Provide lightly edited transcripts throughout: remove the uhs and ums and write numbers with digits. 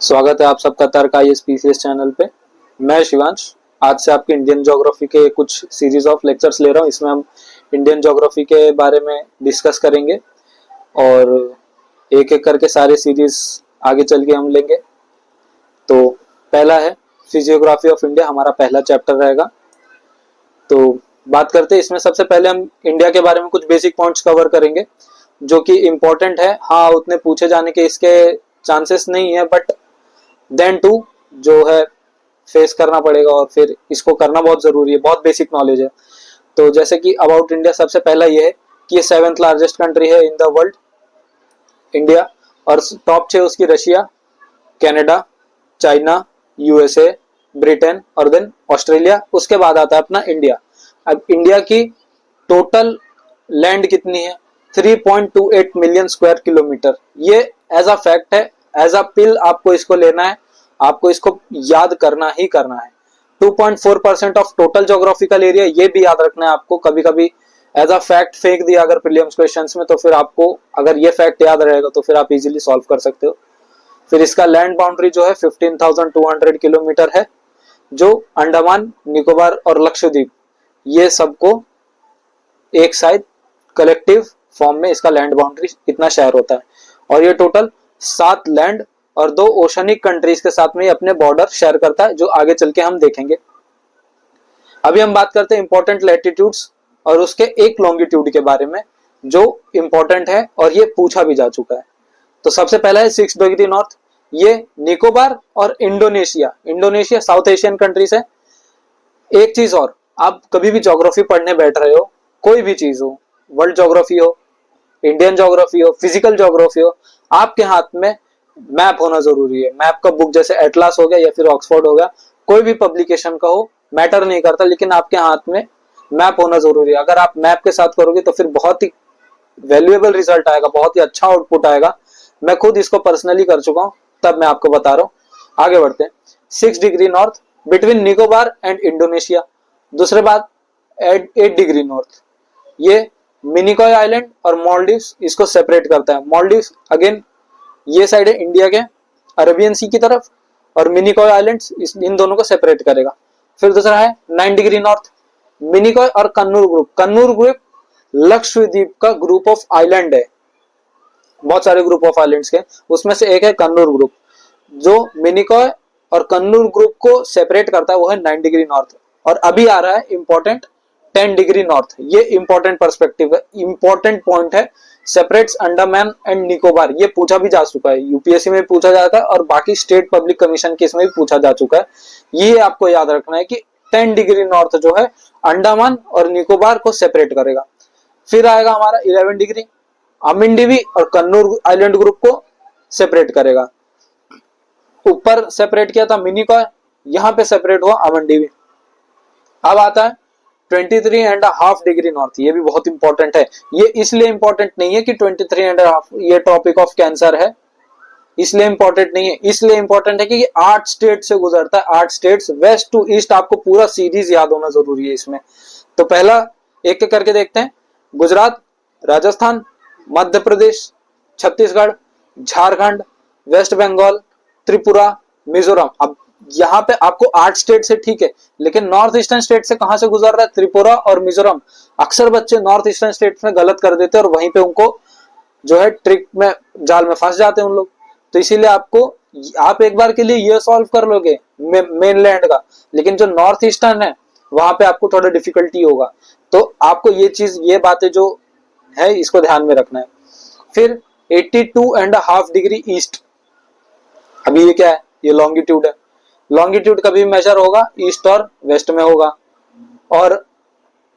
स्वागत है आप सबका तर्क ISPCS चैनल पे। मैं शिवांश आज से आपके इंडियन ज्योग्राफी के कुछ सीरीज ऑफ लेक्चर्स ले रहा हूँ। इसमें हम इंडियन ज्योग्राफी के बारे में डिस्कस करेंगे और एक एक करके सारे सीरीज आगे चल के हम लेंगे। तो पहला है फिजियोग्राफी ऑफ इंडिया, हमारा पहला चैप्टर रहेगा। तो बात करते हैं इसमें सबसे पहले हम इंडिया के बारे में कुछ बेसिक पॉइंट्स कवर करेंगे जो कि इम्पोर्टेंट है। हाँ, उतने पूछे जाने के इसके चांसेस नहीं है, बट देन टू जो है फेस करना पड़ेगा और फिर इसको करना बहुत जरूरी है, बहुत बेसिक नॉलेज है। तो जैसे कि अबाउट इंडिया सबसे पहला ये है कि ये 7th लार्जेस्ट कंट्री है इन द वर्ल्ड, इंडिया। और टॉप 6 उसकी Russia, Canada, China, USA, Britain और देन ऑस्ट्रेलिया। उसके बाद आता है अपना इंडिया। अब इंडिया की टोटल लैंड कितनी है? 3.28 मिलियन स्क्वायर किलोमीटर। ये एज अ फैक्ट है, एज अ पिल आपको इसको लेना है, आपको इसको याद करना ही करना है। 2.4% ऑफ टोटल ज्योग्राफिकल एरिया, ये भी याद रखना है आपको। कभी कभी एज अ फैक्ट फेंक दिया अगर प्रीलिम्स क्वेश्चंस में, तो फिर आपको अगर ये फैक्ट याद रहेगा तो फिर आप इजीली सॉल्व कर सकते हो। फिर इसका लैंड बाउंड्री जो है 15,200 किलोमीटर है, जो अंडमान निकोबार और लक्षद्वीप ये सबको एक साइड कलेक्टिव फॉर्म में इसका लैंड बाउंड्री इतना शेयर होता है। और ये टोटल 7 लैंड और 2 ओशनिक कंट्रीज के साथ में अपने बॉर्डर शेयर करता है, जो आगे चल के हम देखेंगे। अभी हम बात करते हैं इंपॉर्टेंट लैटिट्यूड्स और उसके एक लॉन्गिट्यूड के बारे में जो इंपॉर्टेंट है और ये पूछा भी जा चुका है। तो सबसे पहला है 6 डिग्री नॉर्थ। ये निकोबार और इंडोनेशिया साउथ एशियन कंट्रीज है। एक चीज और, आप कभी भी ज्योग्राफी पढ़ने बैठ रहे हो, कोई भी चीज हो, वर्ल्ड ज्योग्राफी हो, इंडियन ज्योग्राफी हो, फिजिकल ज्योग्राफी हो, आपके हाथ में मैप होना जरूरी है। मैप का बुक जैसे एटलास हो गया या फिर ऑक्सफोर्ड हो गया, कोई भी पब्लिकेशन का हो, मैटर नहीं करता, लेकिन आपके हाथ में मैप होना जरूरी है। अगर आप मैप के साथ करोगे तो फिर बहुत ही वैल्यूएबल रिजल्ट आएगा, बहुत ही अच्छा आउटपुट आएगा। मैं खुद इसको पर्सनली कर चुका हूं, तब मैं आपको बता रहा हूं। आगे बढ़ते हैं। 6 degree north between Nicobar and Indonesia. दूसरे बात 8 डिग्री नॉर्थ, ये मिनिकॉय आइलैंड और मालदीव्स इसको सेपरेट करता है। मालदीव्स अगेन ये साइड है इंडिया के अरेबियन सी की तरफ, और मिनिकॉय आइलैंड्स इन दोनों को सेपरेट करेगा। फिर दूसरा है 9 डिग्री नॉर्थ, मिनिकॉय और कन्नूर ग्रुप। कन्नूर ग्रुप लक्षद्वीप का ग्रुप ऑफ आइलैंड है, बहुत सारे ग्रुप ऑफ आइलैंड्स के, उसमें से एक है कन्नूर ग्रुप। जो मिनिकॉय और कन्नूर ग्रुप को सेपरेट करता है वो है 9 डिग्री नॉर्थ। और अभी आ रहा है इंपॉर्टेंट 10 डिग्री नॉर्थ। ये इंपॉर्टेंट पर्सपेक्टिव है, इंपॉर्टेंट पॉइंट है। सेपरेट्स अंडमान एंड निकोबार, ये पूछा भी जा चुका है, यूपीएससी में पूछा जाता है और बाकी स्टेट पब्लिक कमीशन के इसमें भी पूछा जा चुका है। ये आपको याद रखना है कि 10 डिग्री नॉर्थ जो है अंडमान और निकोबार को सेपरेट करेगा। फिर आएगा हमारा 11 डिग्री, अमिंडीवी और कन्नूर आइलैंड ग्रुप को सेपरेट करेगा। ऊपर सेपरेट किया था मिनिकॉय, यहां पे सेपरेट हुआ अमिंडीवी। अब आता है 23.5 डिग्री नॉर्थ। ये भी बहुत इंपॉर्टेंट है। ये इसलिए इंपॉर्टेंट नहीं है कि 23.5 ये टॉपिक ऑफ कैंसर है, इसलिए इंपॉर्टेंट नहीं है। इसलिए इंपॉर्टेंट है कि ये 8 स्टेट से गुजरता है, 8 स्टेट्स वेस्ट टू ईस्ट। आपको पूरा सीरीज याद होना जरूरी है इसमें। तो पहला एक एक करके देखते हैं। गुजरात, राजस्थान, मध्य प्रदेश, छत्तीसगढ़, झारखंड, वेस्ट बंगाल, त्रिपुरा, मिजोरम। अब यहाँ पे आपको 8 स्टेट से ठीक है, लेकिन नॉर्थ ईस्टर्न स्टेट से कहां से गुजर रहा है? त्रिपुरा और मिजोरम। अक्सर बच्चे नॉर्थ ईस्टर्न स्टेट में गलत कर देते हैं और वहीं पे उनको जो है ट्रिक में, जाल में फंस जाते हैं उन लोग। तो इसीलिए आपको, आप एक बार के लिए ये सॉल्व कर लोगे मेनलैंड का, लेकिन जो नॉर्थ ईस्टर्न है वहां पे आपको थोड़ा डिफिकल्टी होगा। तो आपको ये चीज, ये बातें जो है इसको ध्यान में रखना है। फिर 82.5 डिग्री ईस्ट। अभी ये क्या है? ये लॉन्गिट्यूड है। लॉन्गिट्यूड कभी भी मेजर होगा ईस्ट और वेस्ट में होगा, और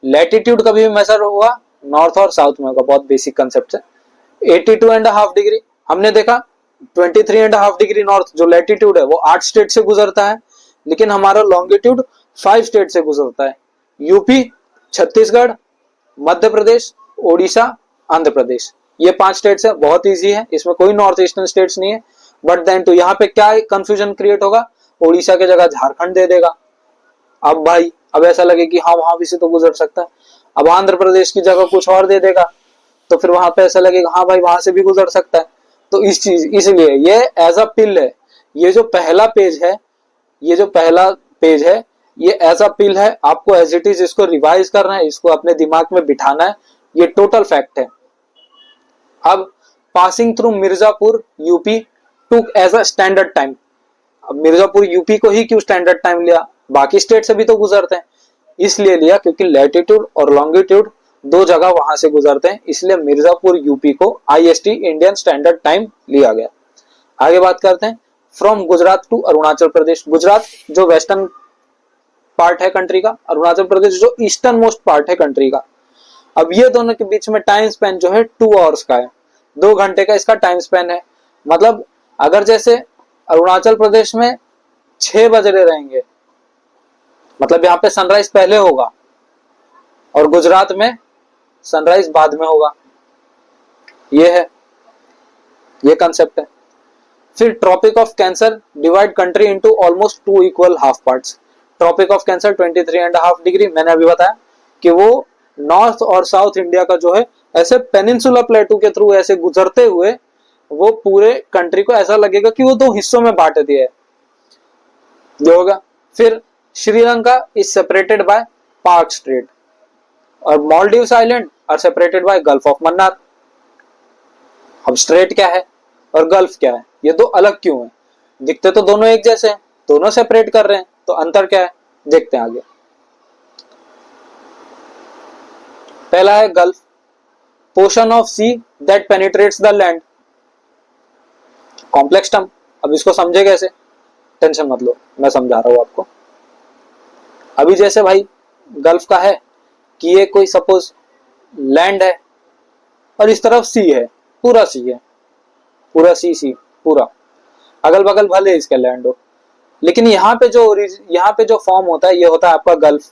लैटिट्यूड कभी भी मेजर होगा नॉर्थ और साउथ में होगा। बहुत बेसिक कंसेप्ट है। 82.5 डिग्री हमने देखा। 23.5 डिग्री नॉर्थ जो लैटिट्यूड है वो 8 स्टेट से गुजरता है, लेकिन हमारा लॉन्गिट्यूड 5 स्टेट से गुजरता है। यूपी, छत्तीसगढ़, मध्य प्रदेश, ओडिशा, आंध्र प्रदेश, ये 5 स्टेट्स है। बहुत इजी है, इसमें कोई नॉर्थ ईस्टर्न स्टेट्स नहीं है। बट देन तो यहाँ पे क्या कंफ्यूजन क्रिएट होगा? ओडिशा के जगह झारखंड दे देगा। अब भाई, अब ऐसा लगे कि हाँ वहां भी से तो गुजर सकता है। अब आंध्र प्रदेश की जगह कुछ और दे देगा, तो फिर वहां पे ऐसा लगेगा हाँ भाई वहां से भी गुजर सकता है। तो इस चीज, इसलिए ये एज अ पिल है, ये जो पहला पेज है, ये जो पहला पेज है, ये एज अ पिल है, आपको एज इट इज इसको रिवाइज करना है, इसको अपने दिमाग में बिठाना है, ये टोटल फैक्ट है। अब passing through Mirzapur UP took as a standard time. अब मिर्जापुर यूपी को ही क्यों स्टैंडर्ड टाइम लिया, बाकी स्टेट से भी तो गुजरते हैं, इसलिए लिया क्योंकि लैटिट्यूड और लॉन्गिट्यूड दो जगह वहां से गुजरते हैं, इसलिए मिर्जापुर यूपी को आईएसटी इंडियन स्टैंडर्ड टाइम लिया गया। आगे बात करते हैं फ्रॉम गुजरात टू अरुणाचल प्रदेश। गुजरात जो वेस्टर्न पार्ट है कंट्री का, अरुणाचल प्रदेश जो ईस्टर्न मोस्ट पार्ट है कंट्री का। अब ये दोनों के बीच में टाइम स्पेन जो है 2 आवर्स का है, 2 घंटे का इसका टाइम स्पेन है। मतलब अगर जैसे अरुणाचल प्रदेश में 6 बज रहे रहेंगे, मतलब यहाँ पे सनराइज पहले होगा और गुजरात में सनराइज बाद में होगा, ये है, ये कंसेप्ट है। फिर Tropic of Cancer divide country into almost 2 equal half parts. Tropic of Cancer 23.5 degree, मैंने अभी बताया कि वो नॉर्थ और साउथ इंडिया का जो है ऐसे पेनिनसुला प्लेटू के थ्रू ऐसे गुजरते हुए वो पूरे कंट्री को ऐसा लगेगा कि वो 2 हिस्सों में बांट दिया है, जो होगा। फिर Sri Lanka is separated by Palk strait और Maldives island are separated by gulf of Mannar. अब स्ट्रेट क्या है और गल्फ क्या है, ये दो अलग क्यों है? दिखते तो दोनों एक जैसे हैं, दोनों सेपरेट कर रहे हैं, तो अंतर क्या है देखते हैं आगे। पहला है gulf, portion of see that penetrates the land. Complex term, अब इसको समझे कैसे, टेंशन मत लो, मैं समझा रहा हूं आपको। अभी जैसे भाई गल्फ का है कि ये कोई सपोज लैंड है और इस तरफ सी है, पूरा सी है, पूरा सी पूरा, अगल बगल भले इसके लैंड हो, लेकिन यहाँ पे जो फॉर्म होता है ये होता है आपका गल्फ,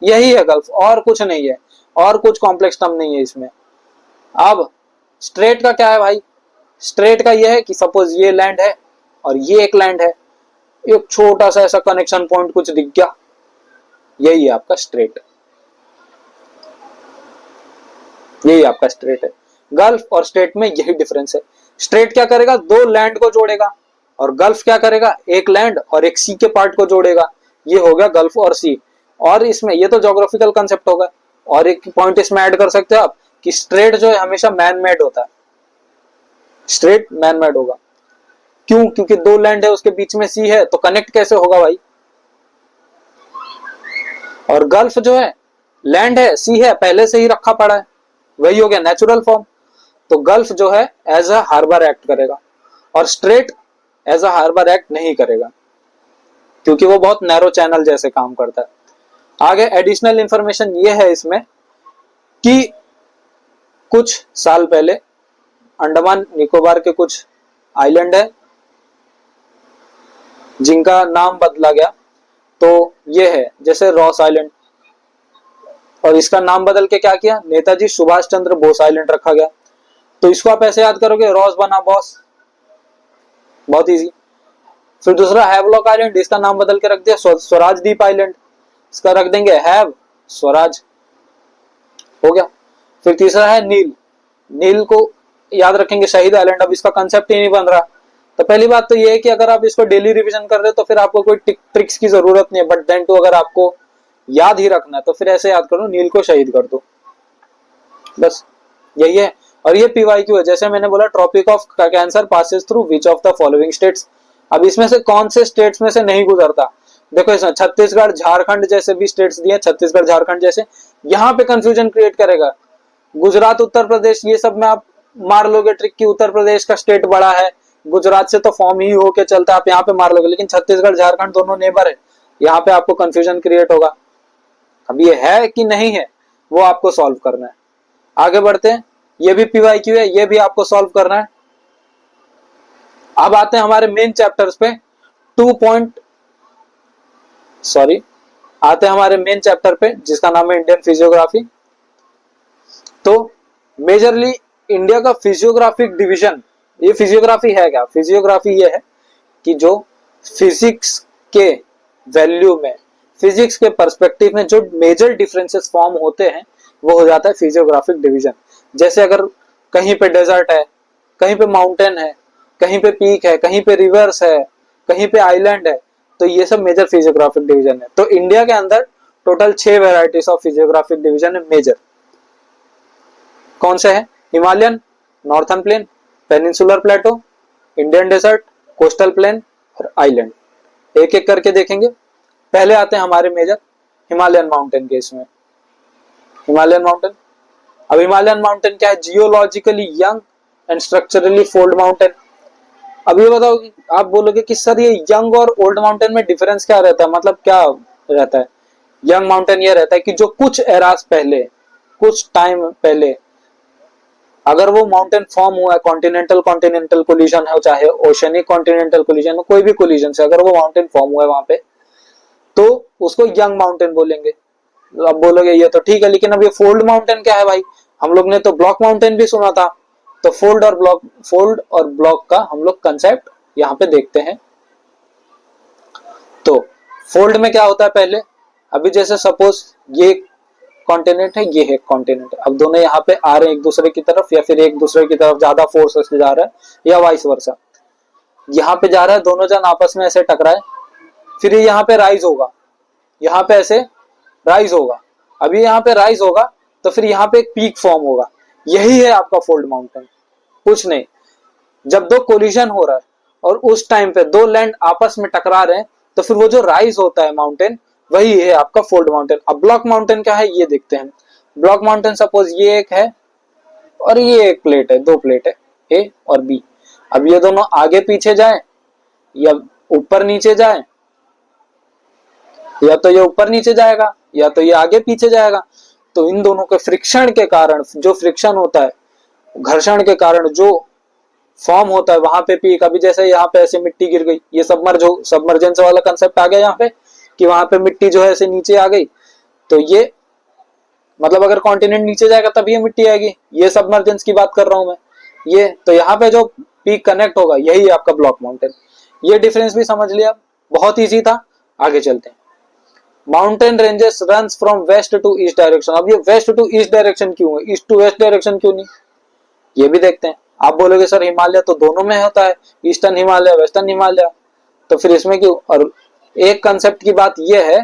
यही है गल्फ, और कुछ नहीं है, और कुछ कॉम्प्लेक्स टर्म नहीं है इसमें। अब स्ट्रेट का क्या है भाई, स्ट्रेट का ये है कि सपोज ये लैंड है और ये एक लैंड है, एक छोटा सा ऐसा कनेक्शन पॉइंट कुछ दिख गया, यही है आपका स्ट्रेट, यही आपका स्ट्रेट है। गल्फ और स्ट्रेट में यही डिफरेंस है। स्ट्रेट क्या करेगा, 2 लैंड को जोड़ेगा, और गल्फ क्या करेगा, एक लैंड और एक सी के पार्ट को जोड़ेगा, ये हो गया गल्फ और सी। और इसमें ये तो ज्योग्राफिकल कंसेप्ट होगा, और एक पॉइंट इसमें ऐड कर सकते हो आप कि स्ट्रेट जो है हमेशा मैन मेड होता है, स्ट्रेट मैन मेड होगा। क्यों? क्योंकि 2 लैंड है, उसके बीच में सी है, तो कनेक्ट कैसे होगा भाई। और गल्फ जो है लैंड है, सी है, पहले से ही रखा पड़ा है, वही हो गया नेचुरल फॉर्म। तो गल्फ जो है एज अ हार्बर एक्ट करेगा और strait as a harbour act नहीं करेगा, क्योंकि वो बहुत नैरो चैनल जैसे काम करता है। आगे एडिशनल इंफॉर्मेशन ये है इसमें कि कुछ साल पहले अंडमान निकोबार के कुछ आइलैंड है जिनका नाम बदला गया, तो ये है जैसे रॉस आइलैंड, और इसका नाम बदल के क्या किया, नेताजी सुभाष चंद्र बोस आइलैंड रखा गया। तो इसको आप ऐसे याद करोगे, रॉस बना बॉस, बहुत इजी। फिर दूसरा हैवलॉक आइलैंड, इसका नाम बदल के रख दिया स्वराज द्वीप आइलैंड, इसका रख देंगे हैव स्वराज, हो गया। फिर तीसरा है नील, नील को याद रखेंगे शहीद आइलैंड, अब इसका कंसेप्ट ही नहीं बन रहा। तो पहली बात तो ये है कि अगर आप इसको डेली रिवीजन कर रहे हो तो फिर आपको कोई ट्रिक्स की जरूरत नहीं है, बट देन टू अगर आपको याद ही रखना है तो फिर ऐसे याद करो, नील को शहीद कर दो, बस यही है। और ये पीवाईक्यू है, जैसे मैंने बोला Tropic of Cancer passes through which of the following states. अब इसमें से कौन से स्टेट्स में से नहीं गुजरता, देखो इसमें छत्तीसगढ़ झारखंड जैसे भी स्टेट्स दिए, छत्तीसगढ़ झारखंड जैसे, यहाँ पे कंफ्यूजन क्रिएट करेगा। गुजरात उत्तर प्रदेश ये सब में आप मार लोगे ट्रिक की, उत्तर प्रदेश का स्टेट बड़ा है, गुजरात से तो फॉर्म ही होके चलता है, आप यहाँ पे मार लोगे, लेकिन छत्तीसगढ़ झारखंड दोनों नेबर है, यहाँ पे आपको कंफ्यूजन क्रिएट होगा। अब ये है कि नहीं है वो आपको सॉल्व करना है। आगे बढ़ते हैं, ये भी पीवाईक्यू है, ये भी आपको सॉल्व करना है। अब आते हैं हमारे मेन चैप्टर्स पे, आते हैं हमारे मेन चैप्टर पे जिसका नाम है इंडियन फिजियोग्राफी। तो मेजरली इंडिया का फिजियोग्राफिक डिवीजन, ये फिजियोग्राफी है क्या, फिजियोग्राफी ये है कि जो फिजिक्स के वैल्यू में, फिजिक्स के पर्सपेक्टिव में जो मेजर डिफरेंसेस फॉर्म होते हैं वो हो जाता है फिजियोग्राफिक डिवीजन। जैसे अगर कहीं पे डेजर्ट है, कहीं पे माउंटेन है, कहीं पे पीक है, कहीं पे रिवर्स है, कहीं पे आइलैंड है। तो ये सब मेजर फिजियोग्राफिक डिवीजन है। तो इंडिया के अंदर total 6 varieties of physiographic division है मेजर। कौन से हैं? Himalayan, northern plain, peninsular plateau, Indian desert, coastal plain और आइलैंड। एक एक करके देखेंगे। पहले आते हैं हमारे मेजर हिमालयन माउंटेन के। इसमें हिमालयन माउंटेन, अब हिमालयन माउंटेन क्या है? Geologically young and structurally fold mountain. अब ये बताओ कि आप बोलोगे कि सर ये यंग और ओल्ड माउंटेन में डिफरेंस क्या रहता है, मतलब क्या रहता है? यंग माउंटेन ये रहता है कि जो कुछ एरास पहले, कुछ टाइम पहले अगर वो माउंटेन फॉर्म हुआ है, कॉन्टिनेंटल कॉन्टिनेंटल कोलिजन है, चाहे ओशनिक कॉन्टिनेंटल कोलिजन हो, कोई भी कोलिजन से अगर वो माउंटेन फॉर्म हुआ है वहां पे, तो उसको यंग माउंटेन बोलेंगे। अब बोलोगे ये तो ठीक है, लेकिन अब ये फोल्ड माउंटेन क्या है भाई? हम लोग ने तो ब्लॉक माउंटेन भी सुना था। तो फोल्ड और ब्लॉक का हम लोग कंसेप्ट यहाँ पे देखते हैं। तो फोल्ड में क्या होता है? पहले अभी जैसे सपोज ये कॉन्टिनेंट है, ये है कॉन्टिनेंट, अब दोनों यहाँ पे आ रहे हैं एक दूसरे की तरफ, या फिर एक दूसरे की तरफ ज्यादा फोर्स से जा रहा है, या वाइस वर्सा। यहाँ पे जा रहा है, दोनों जन आपस में ऐसे टकराए, फिर ये यहाँ पे राइज होगा, यहाँ पे ऐसे राइज होगा। अभी यहाँ पे राइज होगा तो फिर यहाँ पे एक पीक फॉर्म होगा। यही है आपका फोल्ड माउंटेन, कुछ नहीं। जब दो कोलिजन हो रहा है और उस टाइम पे दो लैंड आपस में टकरा रहे हैं, तो फिर वो जो राइज होता है माउंटेन, वही है आपका फोल्ड माउंटेन। अब ब्लॉक माउंटेन क्या है ये देखते हैं। ब्लॉक माउंटेन सपोज ये एक है और ये एक प्लेट है, दो प्लेट है ए और बी। अब ये दोनों आगे पीछे जाए या ऊपर नीचे जाए, या तो ये ऊपर नीचे जाएगा या तो ये आगे पीछे जाएगा। तो इन दोनों के फ्रिक्शन के कारण, जो फ्रिक्शन होता है, घर्षण के कारण जो फॉर्म होता है वहां पे पीक। अभी जैसे यहाँ पे ऐसे मिट्टी गिर गई, ये सबमर्जेंस वाला कंसेप्ट आ गया यहाँ पे, कि वहां पे मिट्टी जो है ऐसे नीचे आ गई, तो ये मतलब अगर कॉन्टिनेंट नीचे जाएगा तब ये मिट्टी आएगी। ये सबमर्जेंस की बात कर रहा हूं मैं। ये तो यहाँ पे जो पीक कनेक्ट होगा यही आपका ब्लॉक माउंटेन। ये डिफरेंस भी समझ लिया, बहुत इजी था। आगे चलते हैं। Mountain ranges runs from west to east direction. अब ये वेस्ट टू ईस्ट डायरेक्शन क्यों है, ईस्ट टू वेस्ट डायरेक्शन क्यों नहीं, ये भी देखते हैं। आप बोलोगे सर हिमालय तो दोनों में होता है, ईस्टर्न हिमालय वेस्टर्न हिमालय, तो फिर इसमें क्यों? और एक कंसेप्ट की बात यह है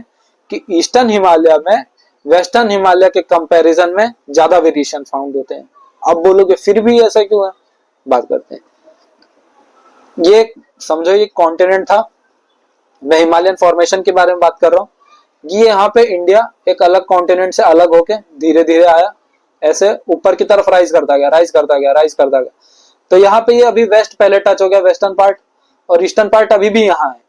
कि ईस्टर्न हिमालय में वेस्टर्न हिमालय के कंपैरिजन में ज्यादा वेरिएशन फाउंड होते हैं। अब बोलोगे फिर भी ऐसा क्यों है, बात करते हैं। ये समझो ये कॉन्टिनेंट था, मैं हिमालयन फॉर्मेशन के बारे में बात कर रहा हूँ। ये यहाँ पे इंडिया एक अलग कॉन्टिनेंट से अलग होके धीरे धीरे आया, ऐसे ऊपर की तरफ राइज करता गया, राइज करता गया, राइज करता गया। तो यहाँ पे ये अभी वेस्ट पहले टच हो गया, वेस्टर्न पार्ट, और ईस्टर्न पार्ट अभी भी यहाँ है।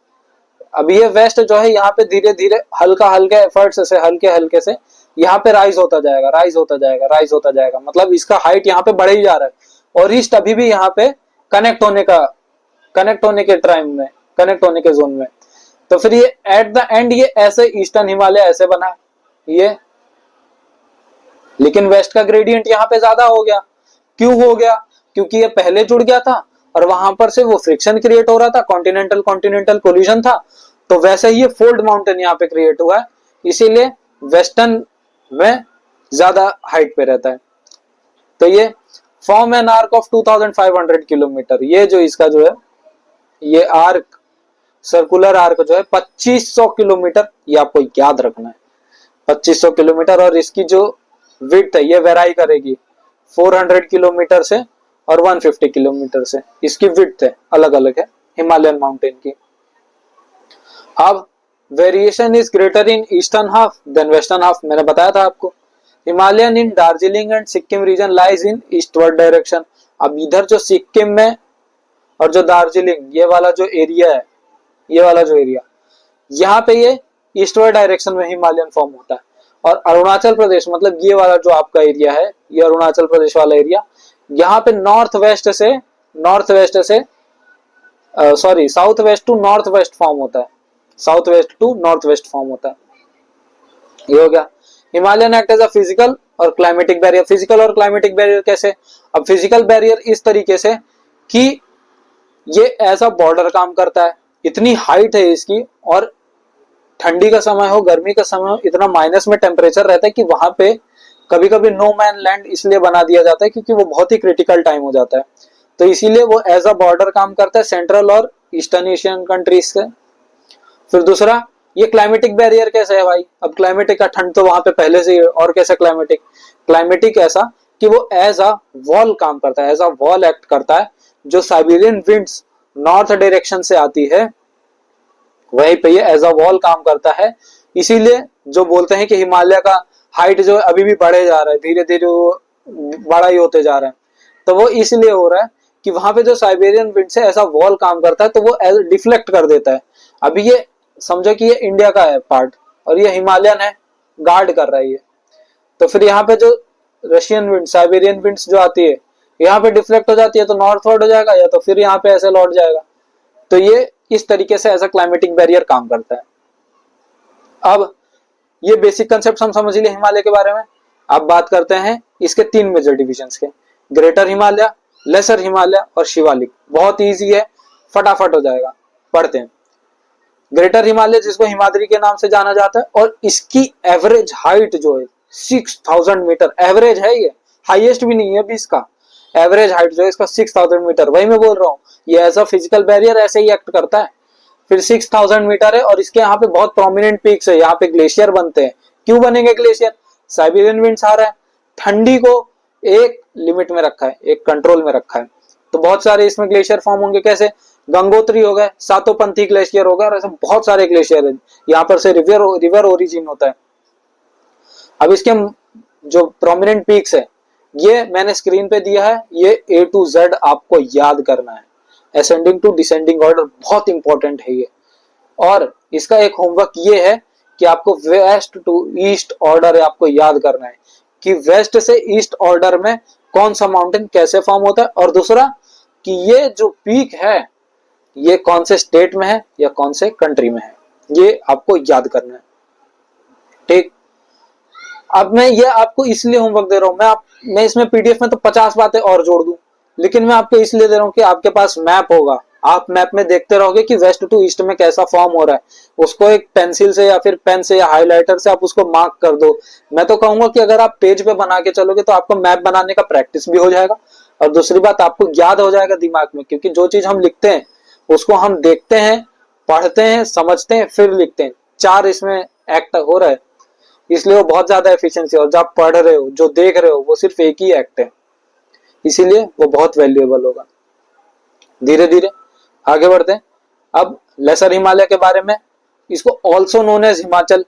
अब ये वेस्ट जो है यहाँ पे धीरे धीरे हल्का हल्के एफर्ट्स से, हल्के हल्के से यहाँ पे राइज होता जाएगा, राइज होता जाएगा, राइज होता जाएगा। मतलब इसका हाइट यहाँ पे बढ़ ही जा रहा है। और ईस्ट अभी भी यहाँ पे कनेक्ट होने के टाइम में, कनेक्ट होने के जोन में। तो फिर ये एट द एंड ये ऐसे ईस्टर्न हिमालय ऐसे बना ये, लेकिन वेस्ट का ग्रेडियंट यहाँ पे ज्यादा हो गया। क्यों हो गया? क्योंकि ये पहले जुड़ गया था और वहां पर से वो फ्रिक्शन क्रिएट हो रहा था, कॉन्टिनेंटल कॉन्टिनेंटल कोलिजन था। तो वैसे ही ये फोल्ड माउंटेन यहाँ पे क्रिएट हुआ है, इसीलिए वेस्टर्न में ज्यादा हाइट पे रहता है। तो ये form an arc of 2500 kilometre. ये जो इसका जो है ये आर्क, सर्कुलर आर्क जो है 2500 किलोमीटर, ये आपको याद रखना है 2500 किलोमीटर। और इसकी जो विड्थ है ये वेराई करेगी 400 किलोमीटर से और 150 किलोमीटर से, इसकी विड्थ है, अलग अलग है हिमालयन माउंटेन की। अब variation is greater in eastern half than western half, मैंने बताया था आपको। Himalayan in Darjeeling and Sikkim region lies in eastward direction. अब इधर जो सिक्किम में और जो दार्जिलिंग, ये वाला जो एरिया है, ये वाला जो एरिया, यहाँ पे ये ईस्टवर्ड डायरेक्शन में हिमालयन फॉर्म होता है। और अरुणाचल प्रदेश, मतलब ये वाला जो आपका एरिया है, ये अरुणाचल प्रदेश वाला एरिया, यहाँ पे south west to north west form होता है, south west to north west form होता है। ये हो गया। Himalayan act as a physical और क्लाइमेटिक बैरियर। फिजिकल और क्लाइमेटिक बैरियर कैसे? अब फिजिकल बैरियर इस तरीके से कि ये ऐसा बॉर्डर काम करता है, इतनी हाइट है इसकी, और ठंडी का समय हो गर्मी का समय हो, इतना माइनस में टेम्परेचर रहता है कि वहां पे कभी कभी नो मैन लैंड इसलिए बना दिया जाता है क्योंकि वो बहुत ही क्रिटिकल टाइम हो जाता है। तो इसीलिए वो एज अ बॉर्डर काम करता है सेंट्रल और ईस्टर्न एशियन कंट्रीज से। फिर दूसरा, ये क्लाइमेटिक बैरियर कैसे है भाई? अब क्लाइमेटिक का ठंड तो वहां पे पहले से ही है, और कैसे क्लाइमेटिक? क्लाइमेटिक ऐसा कि वो एज अ वॉल काम करता है, एज अ वॉल एक्ट करता है। जो साइबेरियन विंड्स नॉर्थ डायरेक्शन से आती है वहीं पे ये एज अ वॉल काम करता है। इसीलिए जो बोलते हैं कि हिमालय का हाइट जो है अभी भी बढ़े जा रहा है, धीरे धीरे वो बड़ा ही होते जा रहा है, तो वो इसलिए हो रहा है कि वहां पे जो साइबेरियन विंड है ऐसा वॉल काम करता है, तो वो डिफ्लेक्ट कर देता है। अभी ये समझो कि ये इंडिया का है पार्ट और ये हिमालयन है, गार्ड कर रहा है ये। तो फिर यहाँ पे जो रशियन विंड, साइबेरियन विंड्स जो आती है यहाँ पे डिफ्लेक्ट हो जाती है, तो नॉर्थवर्ड हो जाएगा, या तो फिर यहाँ पे ऐसे लौट जाएगा। तो ये इस तरीके से ऐसा क्लाइमेटिक बैरियर काम करता है। अब ये बेसिक कंसेप्ट हम समझ लिए हिमालय के बारे में। अब बात करते हैं इसके 3 मेजर डिविजन्स के, ग्रेटर हिमालय, लेसर हिमालय और शिवालिक। बहुत इजी है, फटाफट हो जाएगा, पढ़ते हैं। ग्रेटर हिमालय जिसको हिमाद्री के नाम से जाना जाता है, और इसकी एवरेज हाइट जो है 6000 मीटर एवरेज है, ये हाईएस्ट भी नहीं है अभी इसका। एवरेज हाइट जो है इसका 6000 मीटर, वही मैं बोल रहा हूँ, ये ऐसा फिजिकल बैरियर ऐसे ही एक्ट करता है। फिर 6000 मीटर है, और इसके यहाँ पे बहुत प्रोमिनेंट पीक्स है, यहाँ पे ग्लेशियर बनते हैं। क्यों बनेंगे ग्लेशियर? साइबेरियन विंड्स आ रहा है, ठंडी को एक लिमिट में रखा है, एक कंट्रोल में रखा है, तो बहुत सारे इसमें ग्लेशियर फॉर्म होंगे। कैसे? गंगोत्री हो गए, सातोपंथी ग्लेशियर हो गया, और ऐसे बहुत सारे ग्लेशियर है, यहाँ पर से रिवर ओरिजिन होता है। अब इसके जो प्रोमिनेंट पीक्स है ये मैंने स्क्रीन पे दिया है, ये A to Z आपको याद करना है। असेंडिंग टू डिसेंडिंग ऑर्डर बहुत इंपॉर्टेंट है ये। और इसका एक होमवर्क ये है कि आपको वेस्ट टू ईस्ट ऑर्डर आपको याद करना है कि वेस्ट से ईस्ट ऑर्डर में कौन सा माउंटेन कैसे फॉर्म होता है, और दूसरा कि ये जो पीक है ये कौन से स्टेट में है या कौन से कंट्री में है, ये आपको याद करना है। ठीक, अब मैं ये आपको इसलिए होमवर्क दे रहा हूं, मैं इसमें पीडीएफ में तो 50 बातें और जोड़ दूं, लेकिन मैं आपको इसलिए दे रहा हूं कि आपके पास मैप होगा, आप मैप में देखते रहोगे कि वेस्ट टू ईस्ट में कैसा फॉर्म हो रहा है, उसको एक पेंसिल से या फिर पेन से या हाइलाइटर से आप उसको मार्क कर दो। मैं तो कहूंगा कि अगर आप पेज पे बना के चलोगे तो आपको मैप बनाने का प्रैक्टिस भी हो जाएगा, और दूसरी बात आपको याद हो जाएगा दिमाग में, क्योंकि जो चीज हम लिखते हैं उसको हम देखते हैं, पढ़ते हैं, समझते हैं, फिर लिखते हैं। 4 इसमें एक्ट हो रहा है, इसलिए वो बहुत ज्यादा एफिशिएंसी। और जब आप पढ़ रहे हो, जो देख रहे हो, वो सिर्फ एक ही एक्ट है, इसीलिए वो बहुत वैल्यूएबल होगा। धीरे धीरे आगे बढ़ते हैं। अब लेसर हिमालय के बारे में, इसको ऑल्सो नोन एज हिमाचल,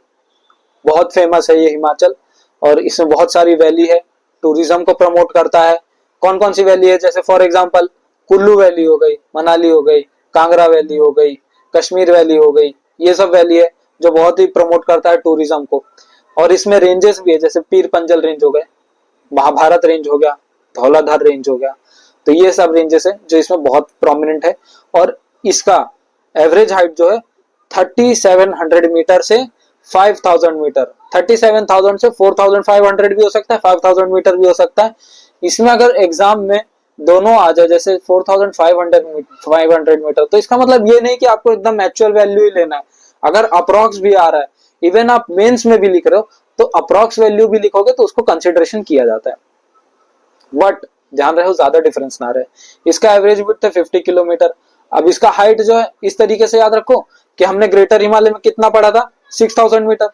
बहुत फेमस है ये हिमाचल, और इसमें बहुत सारी वैली है, टूरिज्म को प्रमोट करता है। कौन कौन सी वैली है? जैसे फॉर एग्जांपल कुल्लू वैली हो गई, मनाली हो गई, कांगड़ा वैली हो गई, कश्मीर वैली हो गई, ये सब वैली है जो बहुत ही प्रमोट करता है टूरिज्म को। और इसमें रेंजेस भी है, जैसे पीर पंजल रेंज हो गए, महाभारत रेंज हो गया, धौलाधार रेंज हो गया, तो ये सब रेंजेस है जो इसमें बहुत प्रोमिनेंट है। और इसका एवरेज हाइट जो है 3700 मीटर से 5000 मीटर, 37,000 से 4500 भी हो सकता है, 5000 मीटर भी हो सकता है। इसमें अगर एग्जाम में दोनों आ जाए, जैसे 4500 मीटर, तो इसका मतलब ये नहीं कि आपको एकदम एक्चुअल वैल्यू ही लेना है। अगर अप्रोक्स भी आ रहा है, इवन आप मेंस में भी लिख रहे हो, तो अप्रोक्स वैल्यू भी लिखोगे तो उसको कंसिडरेशन किया जाता है, बट ध्यान रहे ज्यादा डिफरेंस ना रहे। इसका एवरेज विड्थ है 50 किलोमीटर। अब इसका हाइट जो है इस तरीके से याद रखो कि हमने ग्रेटर हिमालय में कितना पढ़ा था, 6000 मीटर।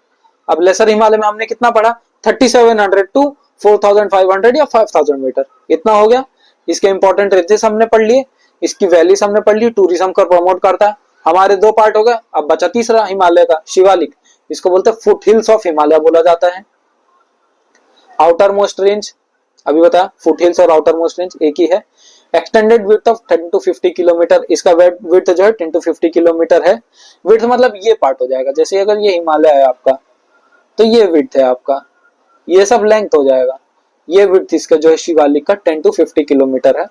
अब लेसर हिमालय में हमने कितना पढ़ा, 3700 टू 4500 या 5000 मीटर, इतना हो गया। इसके इंपॉर्टेंट रेंजेस हमने पढ़ लिए, इसकी वैलीज हमने पढ़ ली, टूरिज्म को प्रमोट करता है। हमारे 2 पार्ट हो गए, अब बचा तीसरा हिमालय का, शिवालिक। इसको बोलते हैं फुट हिल्स ऑफ हिमालय बोला जाता है। आउटर मोस्ट रेंज अभी बताया, फुट हिल्स और आउटर मोस्ट रेंज एक ही है। Extended width of 10 to 50 kilometre, इसका विड्थ जो है 10 to 50 किलोमीटर है। विड्थ मतलब ये पार्ट हो जाएगा, जैसे अगर ये हिमालय है आपका तो ये विड्थ है आपका, ये सब लेंथ हो जाएगा। ये विड्थ इसका जो है शिवालिक का 10 to 50 किलोमीटर है।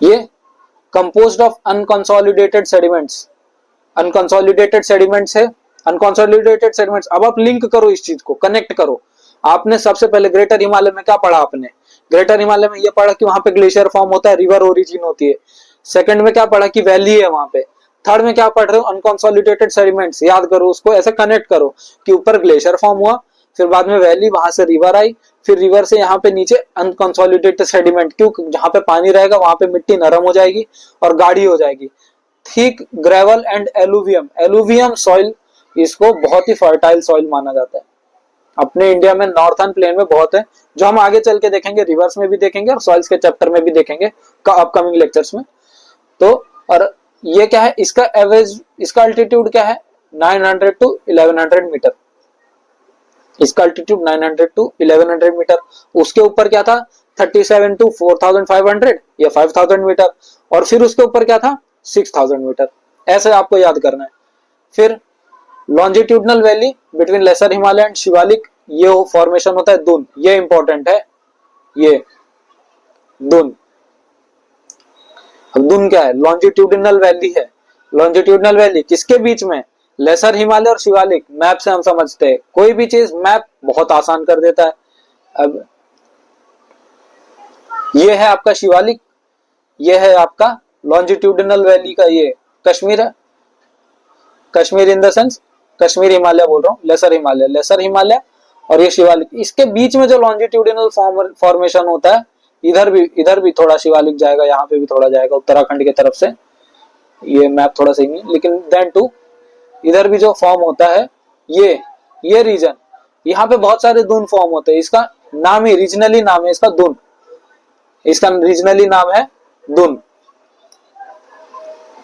ये composed of unconsolidated sediments, unconsolidated sediments है, अनकंसोलिडेटेड सेडिमेंट्स। अब आप लिंक करो, इस चीज को कनेक्ट करो। आपने सबसे पहले ग्रेटर हिमालय में क्या पढ़ा, आपने ग्रेटर हिमालय में ये पढ़ा कि वहां पे ग्लेशियर फॉर्म होता है, रिवर ओरिजिन होती है। सेकंड में क्या पढ़ा कि वैली है वहां पे। थर्ड में क्या पढ़ रहे हो, अनकंसोलिडेटेड सेडिमेंट्स, याद करो उसको, ऐसे कनेक्ट करो कि ऊपर ग्लेशियर फॉर्म हुआ, फिर बाद में वैली, वहां से रिवर आई, फिर रिवर से यहाँ पे नीचे अनकंसोलिडेटेड सेडिमेंट, क्यों जहाँ पे पानी रहेगा वहां पे मिट्टी नरम हो जाएगी और गाढ़ी हो जाएगी। Thick gravel and alluvium, alluvium soil, इसको बहुत ही फर्टाइल सॉइल माना जाता है। अपने इंडिया में नॉर्थर्न प्लेन में बहुत है, जो हम आगे चल के देखेंगे, रिवर्स में भी देखेंगे और सॉइल्स के चैप्टर में भी देखेंगे अपकमिंग लेक्चर्स में। तो और ये क्या है, इसका एवरेज, इसका अल्टीट्यूड क्या है 900 टू 1100 मीटर, इसका अल्टीट्यूड 900 टू 1100 मीटर। उसके ऊपर क्या था 37 टू 4500 या 5000 मीटर, और फिर उसके ऊपर क्या था 6000 मीटर। ऐसे आपको याद करना है। फिर longitudinal valley between lesser Himalaya and Shivalik, ये फॉर्मेशन होता है दून, ये इंपॉर्टेंट है, ये दून। अब दून क्या है, लॉन्जिट्यूडनल वैली है। लॉन्जिट्यूडनल वैली किसके बीच में, लेसर हिमालय और शिवालिक। मैप से हम समझते हैं, कोई भी चीज मैप बहुत आसान कर देता है। अब ये है आपका शिवालिक, ये है आपका लॉन्जिट्यूडनल वैली का ये कश्मीर है, Kashmir in the sense Kashmir Himalaya बोल रहा हूँ, लेसर हिमालय, लेसर हिमालय और ये शिवालिक। इसके बीच में जो लॉन्जिट्यूडनल फॉर्मेशन होता है, इधर भी थोड़ा शिवालिक जाएगा, यहाँ पे भी थोड़ा जाएगा उत्तराखंड की तरफ से, ये मैप थोड़ा सही नहीं, लेकिन देन टू इधर भी जो फॉर्म होता है, ये रीजन, यहाँ पे बहुत सारे दून फॉर्म होते हैं। इसका नाम ही रीजनली नाम है इसका दून, इसका रीजनली नाम है दून।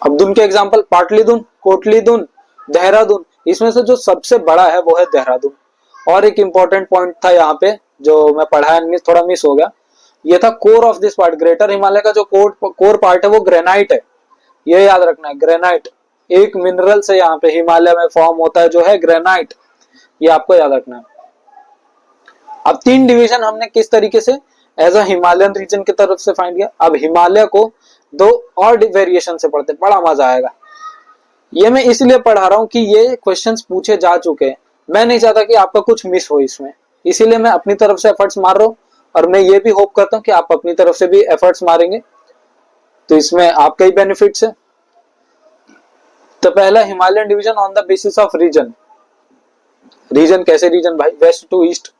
अब दून के एग्जांपल पाटलिदुन, कोटलीदुन, देहरादून, इसमें से जो सबसे बड़ा है वो है देहरादून। और एक इंपॉर्टेंट पॉइंट था यहाँ पे जो मैं पढ़ाया, थोड़ा मिस हो गया, ये था core of this part. Greater Himalaya का जो कोर पार्ट है वो ग्रेनाइट है, ये याद रखना है। ग्रेनाइट एक मिनरल से यहाँ पे हिमालय में फॉर्म होता है जो है ग्रेनाइट, ये आपको याद रखना है। अब 3 डिवीजन हमने किस तरीके से एज अ हिमालयन रीजन की तरफ से फाइंड किया। अब हिमालय को 2 और वेरिएशन से पढ़ते, बड़ा मजा आएगा। ये मैं इसलिए पढ़ा रहा हूँ कि ये क्वेश्चंस पूछे जा चुके हैं, मैं नहीं चाहता कि आपका कुछ मिस हो इसमें, इसीलिए मैं अपनी तरफ से एफर्ट्स मार रहा हूँ। और मैं ये भी होप करता हूँ कि आप अपनी तरफ से भी एफर्ट्स मारेंगे, तो इसमें आपका ही बेनिफिट्स है। तो पहला Himalayan division on the basis of region. Region कैसे रीजन भाई, west to east,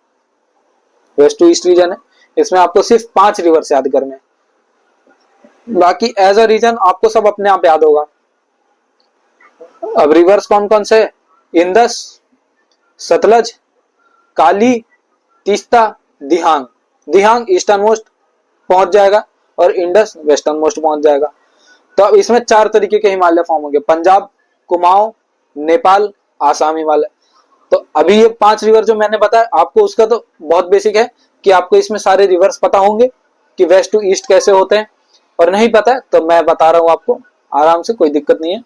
west to east region है। इसमें आपको सिर्फ 5 रिवर्स याद करने, बाकी एज अ रीजन आपको सब अपने आप याद होगा। अब रिवर्स कौन कौन से, इंदस, सतलज, काली, तीस्ता, दिहांग। दिहांग ईस्टर्न मोस्ट पहुंच जाएगा और इंडस वेस्टर्न मोस्ट पहुंच जाएगा। तो अब इसमें 4 तरीके के हिमालय फॉर्म होंगे, पंजाब, कुमाऊं, नेपाल, आसाम हिमालय। तो अभी ये 5 रिवर जो मैंने बताया आपको, उसका तो बहुत बेसिक है कि आपको इसमें सारे रिवर्स पता होंगे कि वेस्ट टू ईस्ट कैसे होते हैं, और नहीं पता है तो मैं बता रहा हूं आपको आराम से, कोई दिक्कत नहीं है।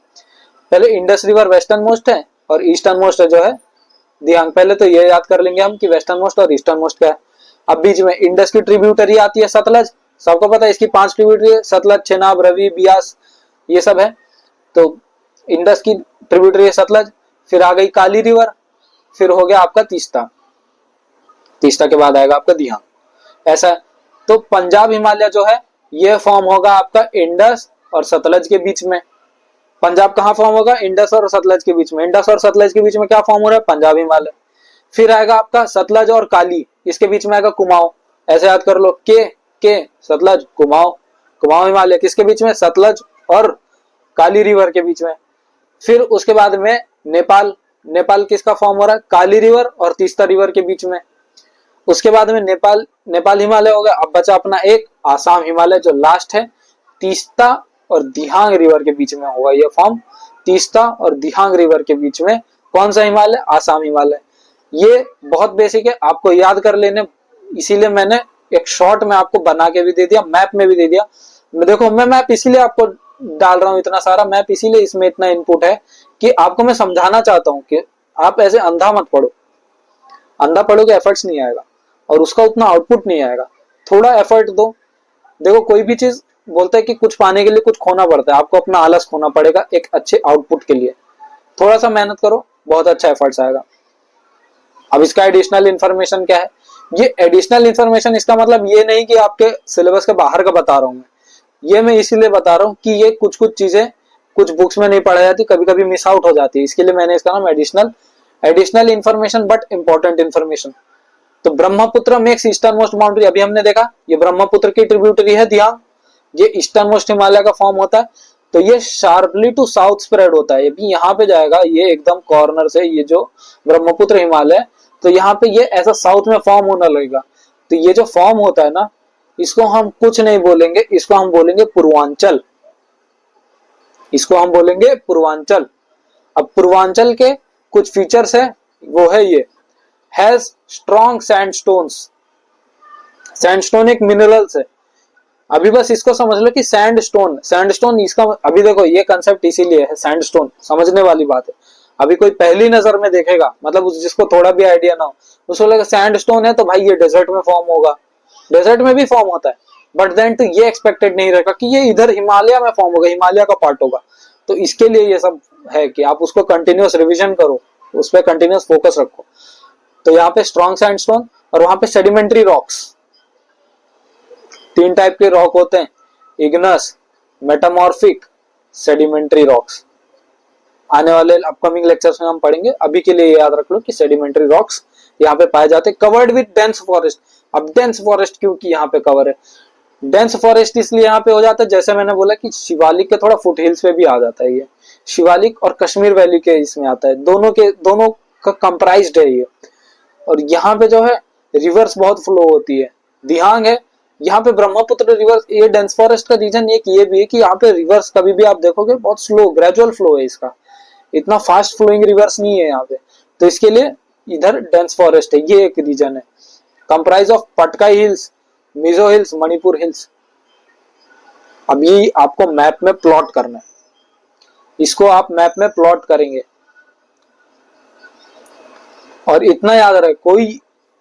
पहले इंडस रिवर वेस्टर्न मोस्ट है और ईस्टर्न मोस्ट जो है दिहांग। पहले तो ये याद कर लेंगे हम कि वेस्टर्न मोस्ट और ईस्टर्न मोस्ट क्या है। अब बीच में इंडस की ट्रिब्यूटरी आती है सतलज, सबको पता है इसकी 5 ट्रिब्यूटरी है, सतलज, चेनाब, रवि, बियास, ये सब है। तो इंडस की ट्रिब्यूटरी है सतलज, फिर आ गई काली रिवर, फिर हो गया आपका तीस्ता, तीस्ता के बाद आएगा आपका दिहांग, ऐसा है। तो पंजाब हिमालय जो है ये फॉर्म होगा आपका इंडस और सतलज के बीच में। पंजाब कहाँ फॉर्म होगा, इंडस और सतलज के बीच में। इंडस और सतलज के बीच में क्या फॉर्म हो रहा है, पंजाब हिमालय। फिर आएगा आपका सतलज और काली, इसके बीच में आएगा कुमाऊं, ऐसे याद कर लो, के सतलज कुमाऊं, कुमाऊं हिमालय किसके बीच में, सतलज और काली रिवर के बीच में। फिर उसके बाद में नेपाल, नेपाल किसका फॉर्म हो रहा है, काली रिवर और तीस्ता रिवर के बीच में। उसके बाद में नेपाल हिमालय हो गया। अब बचा अपना एक आसाम हिमालय जो लास्ट है, तीस्ता और दिहांग रिवर के बीच में होगा ये फॉर्म। तीस्ता और दिहांग रिवर के बीच में कौन सा हिमालय, आसाम हिमालय। ये बहुत बेसिक है, आपको याद कर लेने, इसीलिए मैंने एक शॉर्ट में आपको बना के भी दे दिया, मैप में भी दे दिया। देखो मैं मैप इसीलिए आपको डाल रहा हूँ, इतना सारा मैप इसीलिए इसमें इतना इनपुट है कि आपको मैं समझाना चाहता हूँ कि आप ऐसे अंधा मत पढ़ो। अंधा पढ़ोगे एफर्ट्स नहीं आएगा और उसका उतना आउटपुट नहीं आएगा। थोड़ा एफर्ट दो। देखो कोई भी चीज बोलता है कि कुछ पाने के लिए कुछ खोना पड़ता है, आपको अपना आलस खोना पड़ेगा एक अच्छे आउटपुट के लिए। थोड़ा सा मेहनत करो, बहुत अच्छा एफर्ट्स आएगा। अब इसका एडिशनल इन्फॉर्मेशन क्या है, ये एडिशनल इन्फॉर्मेशन इसका मतलब ये नहीं कि आपके सिलेबस के बाहर का बता रहा हूं ये मैं इसीलिए बता रहा हूँ कि ये कुछ चीजें कुछ बुक्स में नहीं पढ़ाई जाती, कभी कभी मिस आउट हो जाती है, इसके लिए मैंने इसका नाम additional additional information but important information. तो Brahmaputra makes eastern most boundary, अभी हमने देखा ये ब्रह्मपुत्र की ट्रिब्यूटरी है दियांग, ये ईस्टर्न मोस्ट हिमालय का फॉर्म होता है। तो ये शार्पली टू साउथ स्प्रेड होता है, अभी यहाँ पे जाएगा, ये एकदम कॉर्नर से ये जो ब्रह्मपुत्र हिमालय, तो यहाँ पे ये ऐसा साउथ में फॉर्म होने लगेगा। तो ये जो फॉर्म होता है ना, इसको हम कुछ नहीं बोलेंगे, इसको हम बोलेंगे पूर्वांचल, इसको हम बोलेंगे पूर्वांचल। अब पूर्वांचल के कुछ फीचर्स है, वो है ये हैज स्ट्रॉन्ग सैंडस्टोन्स। सैंडस्टोन एक मिनरल्स है, अभी बस इसको समझ लो कि सैंडस्टोन, सैंडस्टोन इसका, अभी देखो ये कंसेप्ट इसीलिए है, सैंडस्टोन समझने वाली बात है। अभी कोई पहली नजर में देखेगा, मतलब जिसको थोड़ा भी आइडिया ना हो, उसको लगेगा सैंडस्टोन है तो भाई ये डेजर्ट में फॉर्म होगा, डेजर्ट में भी फॉर्म होता है, बट देन तो ये एक्सपेक्टेड नहीं रहेगा कि ये इधर हिमालय में फॉर्म होगा, हिमालय का पार्ट होगा। तो इसके लिए ये सब है कि आप उसको कंटिन्यूस रिविजन करो, उस पर कंटिन्यूस फोकस रखो। तो यहाँ पे स्ट्रॉन्ग सैंडस्टोन और वहां पे सेडिमेंट्री रॉक्स, तीन टाइप के रॉक होते हैं, इग्नस, मेटामॉर्फिक, सेडिमेंट्री रॉक्स। आने वाले अपकमिंग लेक्चर्स में हम पढ़ेंगे, अभी के लिए याद रख लो कि सेडिमेंट्री रॉक्स यहाँ पे पाए जाते हैं, कवर्ड विद डेंस फॉरेस्ट। अब डेंस फॉरेस्ट क्योंकि यहाँ पे कवर है, डेंस फॉरेस्ट इसलिए यहाँ पे हो जाता है, जैसे मैंने बोला कि शिवालिक के थोड़ा फुट हिल्स पे भी आ जाता है ये, शिवालिक और कश्मीर वैली के इसमें आता है, दोनों का कंप्राइज्ड है ये। और यहाँ पे जो है रिवर्स बहुत फ्लो होती है, दिहांग है, यहाँ पे ब्रह्मपुत्र रिवर। ये डेंस फॉरेस्ट का रीजन एक ये भी है कि यहाँ पे रिवर्स कभी भी आप देखोगे बहुत स्लो ग्रेजुअल फ्लो है इसका, इतना फास्ट फ्लोइंग रिवर्स नहीं है यहाँ पे, तो इसके लिए इधर डेंस फॉरेस्ट है, ये एक रीजन है। Comprise of Patkai hills, Mizo hills, Manipur hills. अभी आपको मैप में प्लॉट करना है, इसको आप मैप में प्लॉट करेंगे। और इतना याद रहे, कोई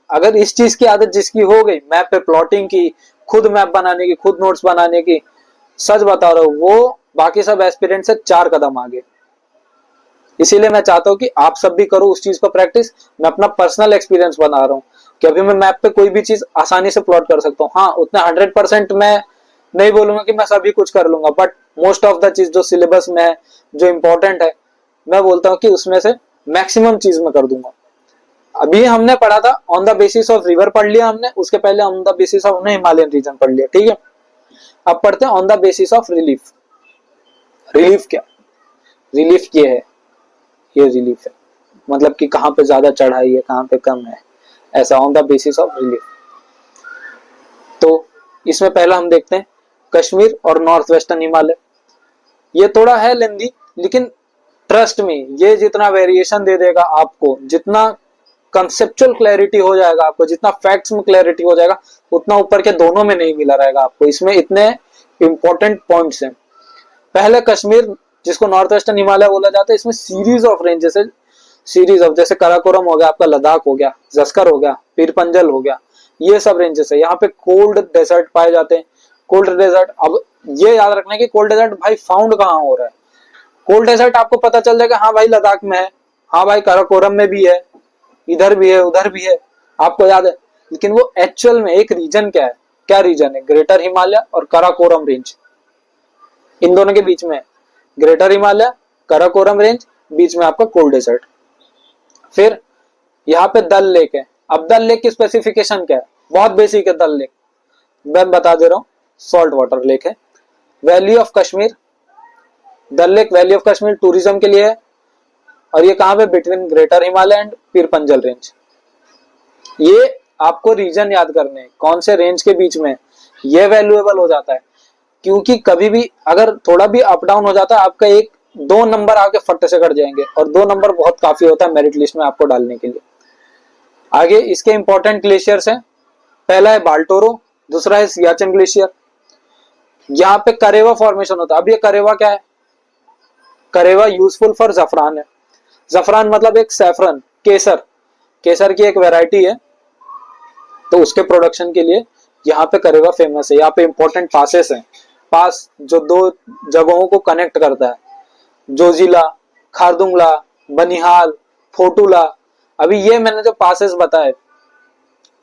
अगर इस चीज की आदत जिसकी हो गई, मैप पे प्लॉटिंग की, खुद मैप बनाने की, खुद नोट्स बनाने की, सच बता रहा हूं वो बाकी सब एस्पिरेंट से 4 कदम आगे। इसीलिए मैं चाहता हूं कि आप सब भी करो उस चीज को प्रैक्टिस। मैं अपना पर्सनल एक्सपीरियंस बना रहा हूं कि अभी मैं मैप पे कोई भी चीज आसानी से प्लॉट कर सकता हूँ। हाँ, उतना 100% मैं नहीं बोलूंगा कि मैं सभी कुछ कर लूंगा, बट मोस्ट ऑफ द चीज जो सिलेबस में है, जो इंपॉर्टेंट है, मैं बोलता हूँ कि उसमें से मैक्सिमम चीज मैं कर दूंगा। अभी हमने पढ़ा था on the basis of river पढ़ लिया हमने, उसके पहले ऑन द बेसिस ऑफ हमने हिमालयन रीजन पढ़ लिया, ठीक है। अब पढ़ते हैं on the basis of relief. Relief क्या, रिलीफ ये है, ये रिलीफ है, मतलब कि कहाँ पे ज्यादा चढ़ाई है, कहाँ पे कम है, ऐसा on the basis of relief. तो इसमें पहला हम देखते हैं कश्मीर और नॉर्थ वेस्टर्न हिमालय। ये थोड़ा है लेंदी, लेकिन ट्रस्ट में ये जितना वेरिएशन दे देगा आपको, जितना कंसेप्चुअल क्लैरिटी हो जाएगा आपको, जितना फैक्ट्स में क्लैरिटी हो जाएगा, उतना ऊपर के दोनों में नहीं मिला रहेगा आपको। इसमें इतने इंपॉर्टेंट पॉइंट्स हैं। पहले कश्मीर, जिसको नॉर्थ वेस्टर्न हिमालय बोला जाता है, इसमें सीरीज ऑफ रेंजेस है, सीरीज ऑफ, जैसे काराकोरम हो गया आपका, लद्दाख हो गया, जस्कर हो गया, पीर पंजल हो गया, ये सब रेंजेस है। यहाँ पे कोल्ड डेजर्ट पाए जाते हैं, कोल्ड डेजर्ट। अब ये याद रखना है कि कोल्ड डेजर्ट भाई फाउंड कहाँ हो रहा है। कोल्ड डेजर्ट आपको पता चल जाएगा, हाँ भाई लद्दाख में है, हाँ भाई काराकोरम में भी है, इधर भी है, उधर भी है, आपको याद है। लेकिन वो एक्चुअल में एक रीजन क्या है, क्या रीजन है, ग्रेटर हिमालय और काराकोरम रेंज, इन दोनों के बीच में ग्रेटर हिमालय, काराकोरम रेंज, बीच में आपका कोल्ड डेजर्ट। फिर यहाँ पे दल लेक है। अब दल लेक की स्पेसिफिकेशन क्या है, बहुत बेसिक है दल लेक, मैं बता दे रहा हूँ, सॉल्ट वाटर लेक है। वैली ऑफ कश्मीर, दल lake valley of Kashmir tourism के लिए है, और ये कहां पे, between greater Himalaya and Pir Panjal range. ये आपको रीजन याद करने हैं, कौन से रेंज के बीच में, ये वैल्यूएबल हो जाता है, क्योंकि कभी भी अगर थोड़ा भी अप डाउन हो जाता है, आपका 1-2 नंबर आके फट से कट जाएंगे, और 2 नंबर बहुत काफी होता है मेरिट लिस्ट में आपको डालने के लिए। आगे इसके इंपॉर्टेंट ग्लेशियर्स हैं, पहला है बाल्टोरो, दूसरा है सियाचिन ग्लेशियर। यहाँ पे करेवा फॉर्मेशन होता है। अब ये करेवा क्या है, करेवा यूजफुल फॉर जफरान है। जफरान मतलब एक सैफरन, केसर, केसर की एक वैरायटी है, तो उसके प्रोडक्शन के लिए यहाँ पे करेवा फेमस है। यहाँ पे इंपॉर्टेंट पासेस हैं, पास जो 2 जगहों को कनेक्ट करता है, जोजिला, खारदुंगला, बनिहाल, फोटुला। अभी ये मैंने जो पासेस बताए,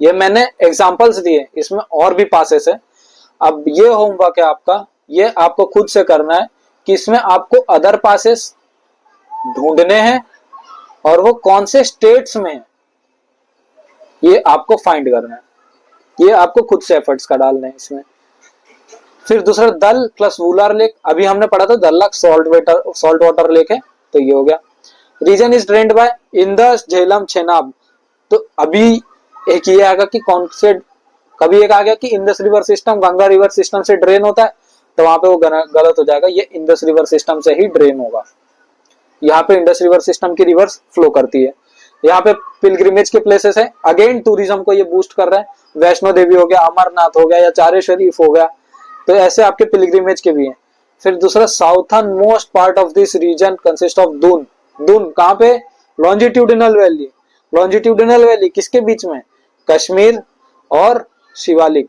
ये मैंने एग्जांपल्स दिए, इसमें और भी पासेस है। अब ये होमवर्क है आपका, ये आपको खुद से करना है कि इसमें आपको अदर पासेस ढूंढने हैं और वो कौन से स्टेट्स में है, ये आपको फाइंड करना है। ये आपको खुद से एफर्ट्स का डालना है इसमें। फिर दूसरा दल प्लस वुलार लेक, अभी हमने पढ़ा था दल लेक सॉल्ट वाटर लेक है, तो ये हो गया। Region is drained by Indus, Jhelum, Chenab. तो अभी एक ये आएगा कि कौन से, कभी एक आ गया कि Indus river system Ganga river system से ड्रेन होता है, तो वहां पे वो गलत हो जाएगा, ये इंदस रिवर सिस्टम से ही ड्रेन होगा। यहाँ पे इंडस रिवर सिस्टम की रिवर्स फ्लो करती है। यहाँ पे पिलग्रिमेज के प्लेसेस है, अगेन टूरिज्म को ये बूस्ट कर रहा है। वैष्णो देवी हो गया, अमरनाथ हो गया, या चारे शरीफ हो गया, तो ऐसे आपके पिलग्रिमेज के भी हैं। फिर दूसरा southernmost part of this region consist of Doon. Doon कहाँ पे, लॉन्जिट्यूडिनल वैली। लॉन्जिट्यूडिनल वैली किसके बीच में, कश्मीर और शिवालिक।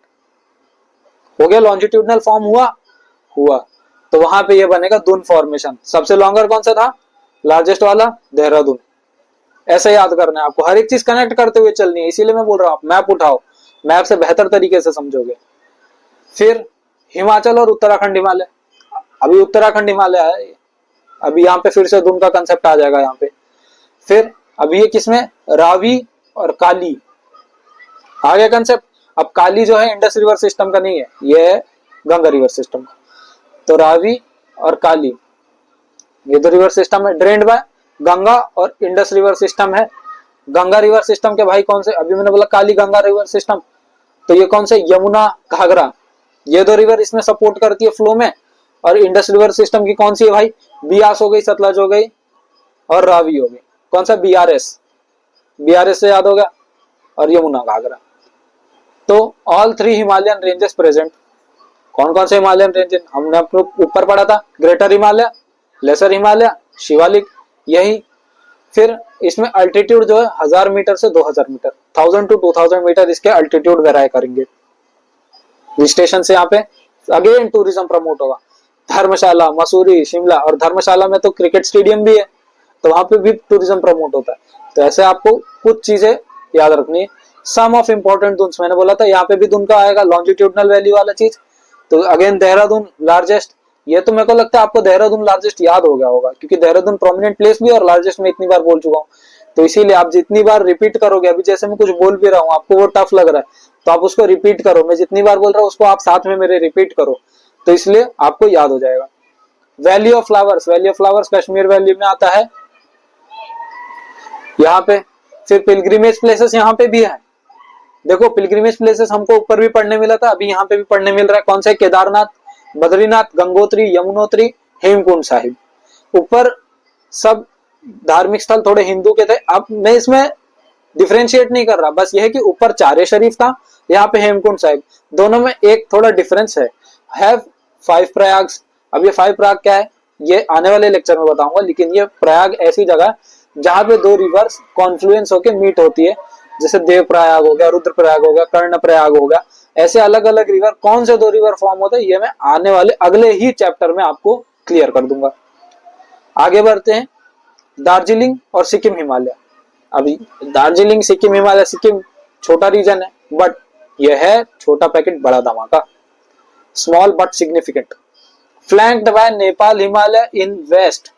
हो गया लॉन्जिट्यूडिनल फॉर्म हुआ, तो वहां पे ये बनेगा दून फॉर्मेशन। सबसे लॉन्गर कौन सा था, लार्जेस्ट वाला देहरादून। ऐसे याद करना है आपको, हर एक चीज कनेक्ट करते हुए चलनी है, इसीलिए मैं बोल रहा हूँ आप मैप उठाओ, मैप से बेहतर तरीके से समझोगे। फिर हिमाचल और उत्तराखंड हिमालय, अभी उत्तराखंड हिमालय है, अभी यहाँ पे फिर से दून का कंसेप्ट आ जाएगा यहाँ पे। फिर अभी ये किसमें, रावी और काली, आ गया कंसेप्ट। अब काली जो है इंडस रिवर सिस्टम का नहीं है, ये है गंगा रिवर सिस्टम का। तो रावी और काली ये दो रिवर सिस्टम है, ड्रेन्ड बाय गंगा और इंडस रिवर सिस्टम है। गंगा रिवर सिस्टम के भाई कौन से, अभी मैंने बोला काली गंगा रिवर सिस्टम, तो ये कौन से, यमुना, घाघरा, ये दो रिवर इसमें सपोर्ट करती है फ्लो में। और इंडस रिवर सिस्टम की कौन सी है भाई, बियास हो गई, सतलज हो गई और रावी हो गई। कौन सा, बीआरएस, बीआरएस से याद होगा, और यमुना, घाघरा। तो all three Himalayan ranges present. कौन कौन से हिमालयन रेंज, हमने ऊपर पढ़ा था, ग्रेटर हिमालय, लेसर हिमालय, शिवालिक, यही। फिर इसमें अल्टीट्यूड जो है 1000 मीटर से 2000 मीटर, 1000 to 2000 मीटर इसके अल्टीट्यूड वेराई करेंगे। हिल स्टेशन से यहाँ पे अगेन टूरिज्म प्रमोट होगा। धर्मशाला, मसूरी, शिमला, और धर्मशाला में तो क्रिकेट स्टेडियम भी है, तो वहां पे भी टूरिज्म प्रमोट होता है। तो ऐसे आपको कुछ चीजें याद रखनी है। सम ऑफ इम्पोर्टेंट दून्स, मैंने बोला था यहाँ पे भी दून का आएगा, लॉन्जिट्यूडनल वैली वाला चीज। तो अगेन देहरादून लार्जेस्ट, ये तो मेरे को लगता है आपको देहरादून लार्जेस्ट याद हो गया होगा, क्योंकि देहरादून प्रोमिनेंट प्लेस भी और लार्जेस्ट में इतनी बार बोल चुका हूँ, तो इसीलिए आप जितनी बार रिपीट करोगे, अभी जैसे मैं कुछ बोल भी रहा हूँ आपको वो टफ लग रहा है, तो आप उसको रिपीट करो, मैं जितनी बार बोल रहा हूँ उसको आप साथ में मेरे रिपीट करो, तो इसलिए आपको याद हो जाएगा। Valley of flowers, valley of flowers Kashmir valley में आता है यहाँ पे। फिर पिलग्रिमेज प्लेसेस यहाँ पे भी है, देखो पिलग्रिमेज प्लेसेस हमको ऊपर भी पढ़ने मिला था, अभी यहाँ पे भी पढ़ने मिल रहा है। कौन से, केदारनाथ, बद्रीनाथ, गंगोत्री, यमुनोत्री, हेमकुंड साहिब। ऊपर सब धार्मिक स्थल थोड़े हिंदू के थे, अब मैं इसमें डिफरेंशिएट नहीं कर रहा, बस यह है कि ऊपर चारे शरीफ था, यहाँ पे हेमकुंड साहिब, दोनों में एक थोड़ा डिफरेंस है 5 प्रयाग्स। अब ये 5 प्रयाग क्या है, ये आने वाले लेक्चर में बताऊंगा, लेकिन ये प्रयाग ऐसी जगह जहां पे दो रिवर्स कॉन्फ्लुएंस होके मीट होती है, जैसे देव प्रयाग हो गया, रुद्र प्रयाग हो गया, कर्ण प्रयाग हो गया, ऐसे अलग अलग रिवर, कौन से दो रिवर फॉर्म होते हैं ये मैं आने वाले अगले ही चैप्टर में आपको क्लियर कर दूंगा। आगे बढ़ते हैं, दार्जिलिंग और सिक्किम हिमालय। अभी दार्जिलिंग, सिक्किम हिमालय, सिक्किम छोटा रीजन है, बट यह है छोटा पैकेट बड़ा धमाका, small but significant. Flanked by Nepal Himalaya in west,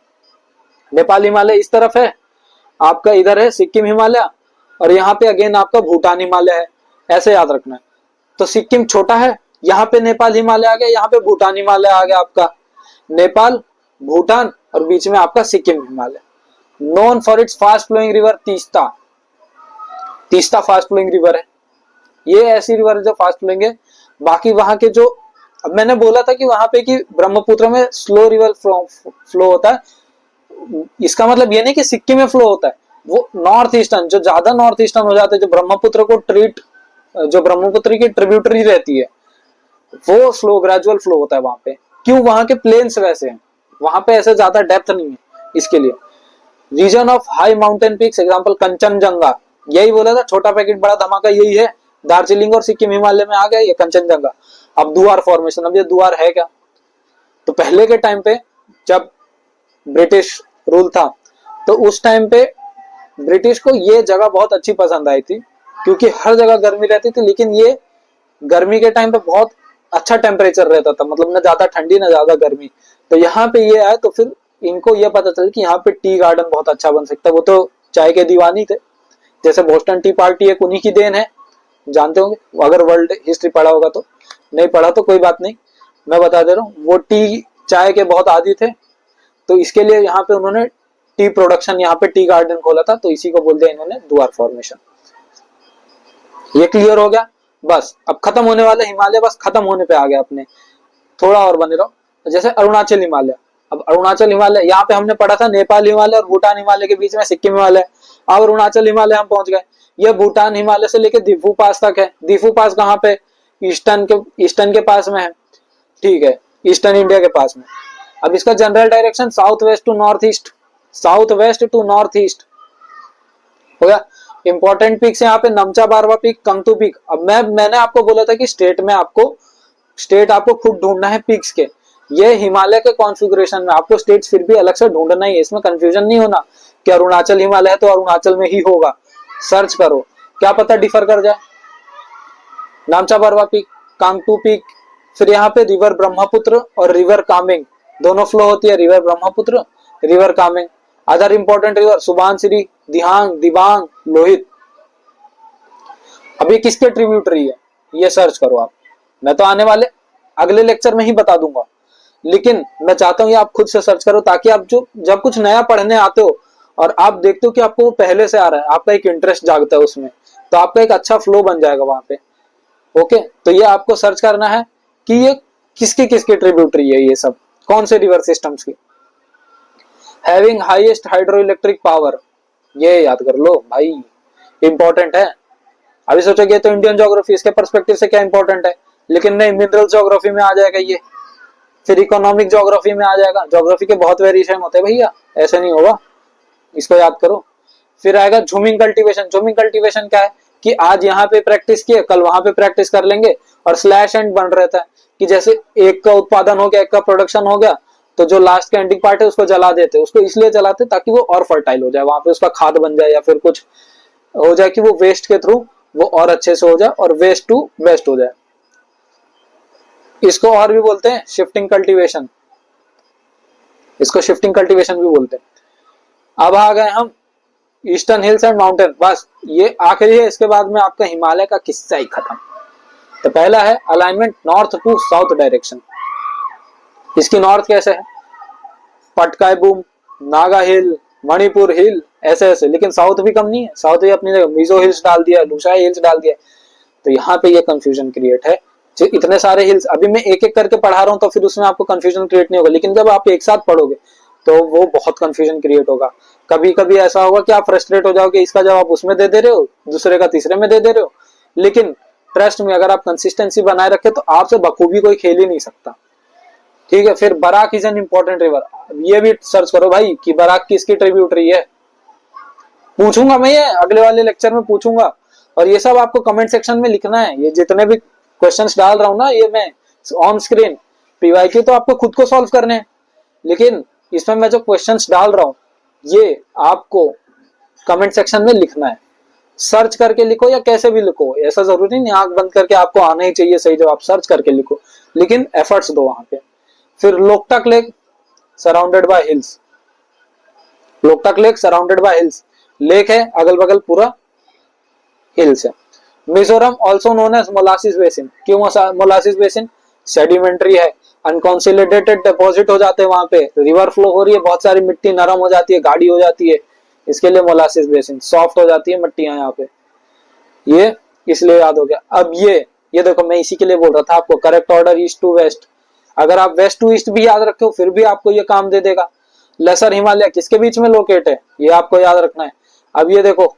Nepal Himalaya इस तरफ है, आपका इधर है सिक्किम हिमालय, और यहाँ पे अगेन आपका भूटान हिमालय है, ऐसे याद रखना है। तो सिक्किम छोटा है, यहाँ पे नेपाल हिमालय आ गया, यहाँ पे भूटान हिमालय आ गया, आपका नेपाल, भूटान, और बीच में आपका Sikkim Himalaya. Known for its fast flowing river Teesta, Teesta fast flowing river है, ये ऐसी रिवर है जो फास्ट फ्लोइंग है। बाकी वहां के जो, अब मैंने बोला था कि वहां पे कि ब्रह्मपुत्र में स्लो रिवर फ्लो होता है, इसका मतलब ये नहीं कि सिक्किम में फ्लो होता है, वो नॉर्थ ईस्टर्न, जो ज्यादा नॉर्थ ईस्टर्न हो जाते हैं, जो ब्रह्मपुत्र को जो ब्रह्मपुत्र की ट्रिब्यूटरी रहती है, वो स्लो ग्रेजुअल फ्लो होता है वहां पे। क्यों, वहां के प्लेन्स वैसे हैं, वहां पे ऐसे ज्यादा डेप्थ नहीं है, इसके लिए। Region of high mountain peaks, example Kanchenjunga, यही बोला था छोटा पैकेट बड़ा धमाका यही है, दार्जिलिंग और सिक्किम हिमालय में आ गया ये कंचनजंगा। अब दुआर फॉर्मेशन, अब ये दुआर है क्या, तो पहले के टाइम पे जब ब्रिटिश रूल था, तो उस टाइम पे ब्रिटिश को ये जगह बहुत अच्छी पसंद आई थी, क्योंकि हर जगह गर्मी रहती थी, लेकिन ये गर्मी के टाइम पे बहुत अच्छा टेम्परेचर रहता था, मतलब ना ज्यादा ठंडी ना ज्यादा गर्मी। तो यहाँ पे ये आए तो फिर इनको ये पता चला कि यहाँ पे टी गार्डन बहुत अच्छा बन सकता है, वो तो चाय के दीवानी थे। जैसे बोस्टन टी पार्टी एक उन्हीं की देन है, जानते होंगे अगर वर्ल्ड हिस्ट्री पढ़ा होगा तो, नहीं पढ़ा तो कोई बात नहीं, मैं बता दे रहा हूँ। वो टी चाय के बहुत आदी थे, तो इसके लिए यहाँ पे उन्होंने टी प्रोडक्शन, यहाँ पे टी गार्डन खोला था, तो इसी को बोलते हैं इन्होंने द्वार फॉर्मेशन। ये क्लियर हो गया। बस अब खत्म होने वाले हिमालय, बस खत्म होने पे आ गया अपने, थोड़ा और बने रहो। जैसे अरुणाचल हिमालय, अब अरुणाचल हिमालय यहाँ पे हमने पढ़ा था नेपाल हिमालय और भूटान हिमालय के बीच में सिक्किम हिमालय। अब अरुणाचल हिमालय हम पहुंच गए, ये भूटान हिमालय से लेके दिफू पास तक है। दिफू पास कहाँ पे, ईस्टर्न के पास में है, ठीक है, ईस्टर्न इंडिया के पास में। अब इसका general direction south west to north east, south west to north east हो गया। इंपॉर्टेंट पिक्स यहाँ पे नमचा बारवा पीक, कंगतू पीक। अब मैंने आपको बोला था कि स्टेट आपको खुद ढूंढना है पिक्स के। ये हिमालय के कॉन्फ़िगरेशन में आपको स्टेट्स फिर भी अलग से ढूंढना ही है, इसमें कंफ्यूजन नहीं होना कि अरुणाचल हिमालय है तो अरुणाचल में ही होगा। सर्च करो, क्या पता डिफर कर जाए। नामचा बारवा पीक, कांगटू पीक, फिर यहाँ पे रिवर ब्रह्मपुत्र और रिवर कामेंग दोनों फ्लो होती है, river Brahmaputra, river Kameng. Other important river Subansiri, Dihang, Dibang, Lohit. अभी किसके ट्रिब्यूटरी है ये सर्च करो आप, मैं तो आने वाले अगले लेक्चर में ही बता दूंगा, लेकिन मैं चाहता हूँ आप खुद से सर्च करो, ताकि आप जब कुछ नया पढ़ने आते हो और आप देखते हो कि आपको वो पहले से आ रहा है, आपका एक इंटरेस्ट जागता है उसमें, तो आपका एक अच्छा फ्लो बन जाएगा वहां पे। ओके, तो ये आपको सर्च करना है कि ये किसके ट्रिब्यूटरी है, ये सब कौन से रिवर सिस्टम्स की। Having highest hydro electric power, ये याद कर लो भाई, इंपॉर्टेंट है। अभी सोचोगे तो इंडियन ज्योग्राफी, इसके पर्सपेक्टिव से क्या इंपॉर्टेंट है, लेकिन नहीं, मिनरल ज्योग्राफी में आ जाएगा ये, फिर इकोनॉमिक ज्योग्राफी में आ जाएगा। ज्योग्राफी के बहुत वेरिएशन होते हैं भैया, ऐसे नहीं होगा, इसको याद करो। फिर आएगा झूमिंग कल्टीवेशन। झूमिंग कल्टीवेशन क्या है कि आज यहाँ पे प्रैक्टिस किए, कल वहां पे प्रैक्टिस कर लेंगे, और स्लैश एंड बन रहता है कि जैसे एक का उत्पादन हो गया, एक का प्रोडक्शन हो गया, तो जो लास्ट का एंडिंग पार्ट है उसको जला देते, उसको इसलिए जलाते ताकि वो और फर्टाइल हो जाए, वहां पे उसका खाद बन जाए, या फिर कुछ हो जाए कि वो वेस्ट के थ्रू वो और अच्छे से हो जाए और वेस्ट टू बेस्ट हो जाए। इसको और भी बोलते हैं शिफ्टिंग कल्टीवेशन, इसको शिफ्टिंग कल्टीवेशन भी बोलते हैं। अब आ गए हम ईस्टर्न हिल्स एंड माउंटेन, बस ये आखिरी है, इसके बाद में आपका हिमालय का किस्सा ही खत्म। तो पहला है alignment north to south direction. इसकी नॉर्थ कैसे है, पटकाई बूम, नागा हिल, मणिपुर हिल, ऐसे ऐसे, लेकिन साउथ भी कम नहीं है, साउथ भी अपनी जगह मिजो हिल्स डाल दिया, लुसाई हिल्स डाल दिया। तो यहाँ पे ये कंफ्यूजन क्रिएट है, इतने सारे हिल्स अभी मैं एक एक करके पढ़ा रहा हूँ, तो फिर उसमें आपको कंफ्यूजन क्रिएट नहीं होगा, लेकिन जब आप एक साथ पढ़ोगे तो वो बहुत कंफ्यूजन क्रिएट होगा। कभी कभी ऐसा होगा कि आप फ्रस्ट्रेट हो जाओगे, इसका जवाब उसमें दे दे रहे हो, दूसरे का तीसरे में दे दे रहे हो, लेकिन ट्रस्ट में अगर आप कंसिस्टेंसी बनाए रखे तो आपसे बखूबी कोई खेल ही नहीं सकता। ठीक है, फिर Barak is an important river, ये भी सर्च करो भाई कि बराक किसकी ट्रिब्यूटरी है, पूछूंगा मैं, ये अगले वाले लेक्चर में पूछूंगा, और ये सब आपको कमेंट सेक्शन में लिखना है। ये जितने भी क्वेश्चंस डाल रहा हूं ना, ये मैं ऑन स्क्रीन, पीवाईक्यू तो आपको खुद को सॉल्व करने हैं, लेकिन इसमें मैं जो क्वेश्चंस डाल रहा हूं ये आपको कमेंट सेक्शन में लिखना है। सर्च करके लिखो या कैसे भी लिखो, ऐसा जरूरी नहीं आंख बंद करके आपको आना ही चाहिए सही जवाब, सर्च करके लिखो, लेकिन एफर्ट्स दो वहां पे। फिर Loktak lake surrounded by hills, Loktak lake surrounded by hills, lake है अगल बगल पूरा हिल्स है। Mizoram also known as molasses basin, क्यों मोलासिस बेसिन, सेडिमेंट्री है, अनकॉन्सोलिडेटेड डिपॉजिट हो जाते हैं वहां पे, रिवर फ्लो हो रही है, बहुत सारी मिट्टी नरम हो जाती है, गाढ़ी हो जाती है, इसके लिए मोलासिस बेसिन, सॉफ्ट हो जाती है मिट्टियां यहाँ पे, ये इसलिए याद हो गया। अब ये देखो, मैं इसी के लिए बोल रहा था आपको correct order east to west, अगर आप वेस्ट टू ईस्ट भी याद रखे हो फिर भी आपको ये काम दे देगा। लेसर हिमालय किसके बीच में लोकेट है, ये आपको याद रखना है। अब ये देखो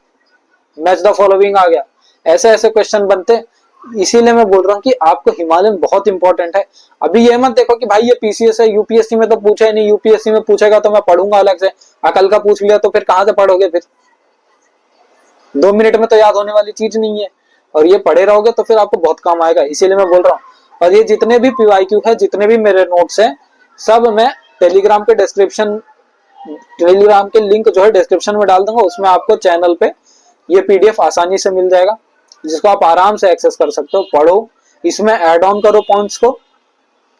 मैच द फॉलोइंग आ गया, ऐसे ऐसे क्वेश्चन बनते, इसीलिए मैं बोल रहा हूँ कि आपको हिमालयन बहुत इंपॉर्टेंट है। अभी ये मत देखो कि भाई ये पीसीएस है, यूपीएससी में तो पूछा ही नहीं, यूपीएससी में पूछेगा तो मैं पढ़ूंगा अलग से, अकल का पूछ लिया तो फिर कहां से पढ़ोगे, फिर 2 मिनट में तो याद होने वाली चीज नहीं है, और ये पढ़े रहोगे तो फिर आपको बहुत काम आएगा, इसीलिए मैं बोल रहा हूँ। और ये जितने भी पीवाईक्यू है, जितने भी मेरे नोट्स हैं, सब मैं टेलीग्राम के डिस्क्रिप्शन, टेलीग्राम के लिंक जो है डिस्क्रिप्शन में डाल दूंगा, उसमें आपको चैनल पे ये पीडीएफ आसानी से मिल जाएगा, जिसको आप आराम से एक्सेस कर सकते हो, पढ़ो, इसमें ऐड ऑन करो पॉइंट्स को,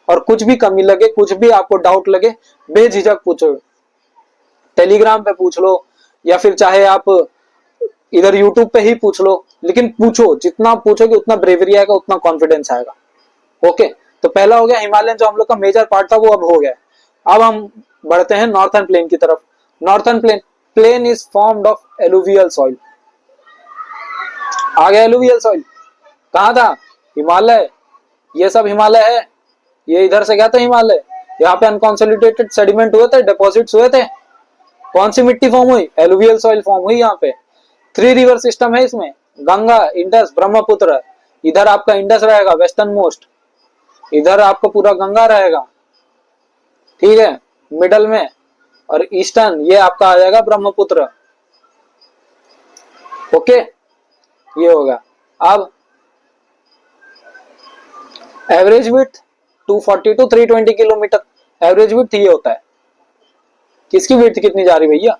और कुछ भी कमी लगे, कुछ भी आपको डाउट लगे, बेझिझक पूछो, टेलीग्राम पे पूछ लो, या फिर चाहे आप इधर यूट्यूब पे ही पूछ लो, लेकिन पूछो, जितना पूछोगे उतना ब्रेवरी आएगा, उतना कॉन्फिडेंस आएगा। ओके, तो पहला हो गया हिमालयन, जो हम लोग का मेजर पार्ट था वो अब हो गया। अब हम बढ़ते हैं नॉर्थर्न प्लेन की तरफ। Northern plain, plain is formed of alluvial soil. आ गया एलुवियल सॉइल, कहां था? हिमालय, ये सब हिमालय है, ये इधर से क्या था? हिमालय। यहाँ पे अनकॉन्सोलिडेटेड सेडिमेंट हुए थे, डिपॉजिट्स हुए थे। कौन सी मिट्टी फॉर्म हुई? एलुवियल सॉइल फॉर्म हुई यहाँ पे। 3 रिवर सिस्टम है इसमें, गंगा, इंडस, ब्रह्मपुत्र। इधर आपका इंडस रहेगा वेस्टर्न मोस्ट, इधर आपका पूरा गंगा रहेगा, ठीक है, मिडल में, और ईस्टर्न ये आपका आ जाएगा ब्रह्मपुत्र। ओके, ये होगा। अब average width 240 to 320 kilometre, average width ये होता है। किसकी विड्थ कितनी जा रही भैया?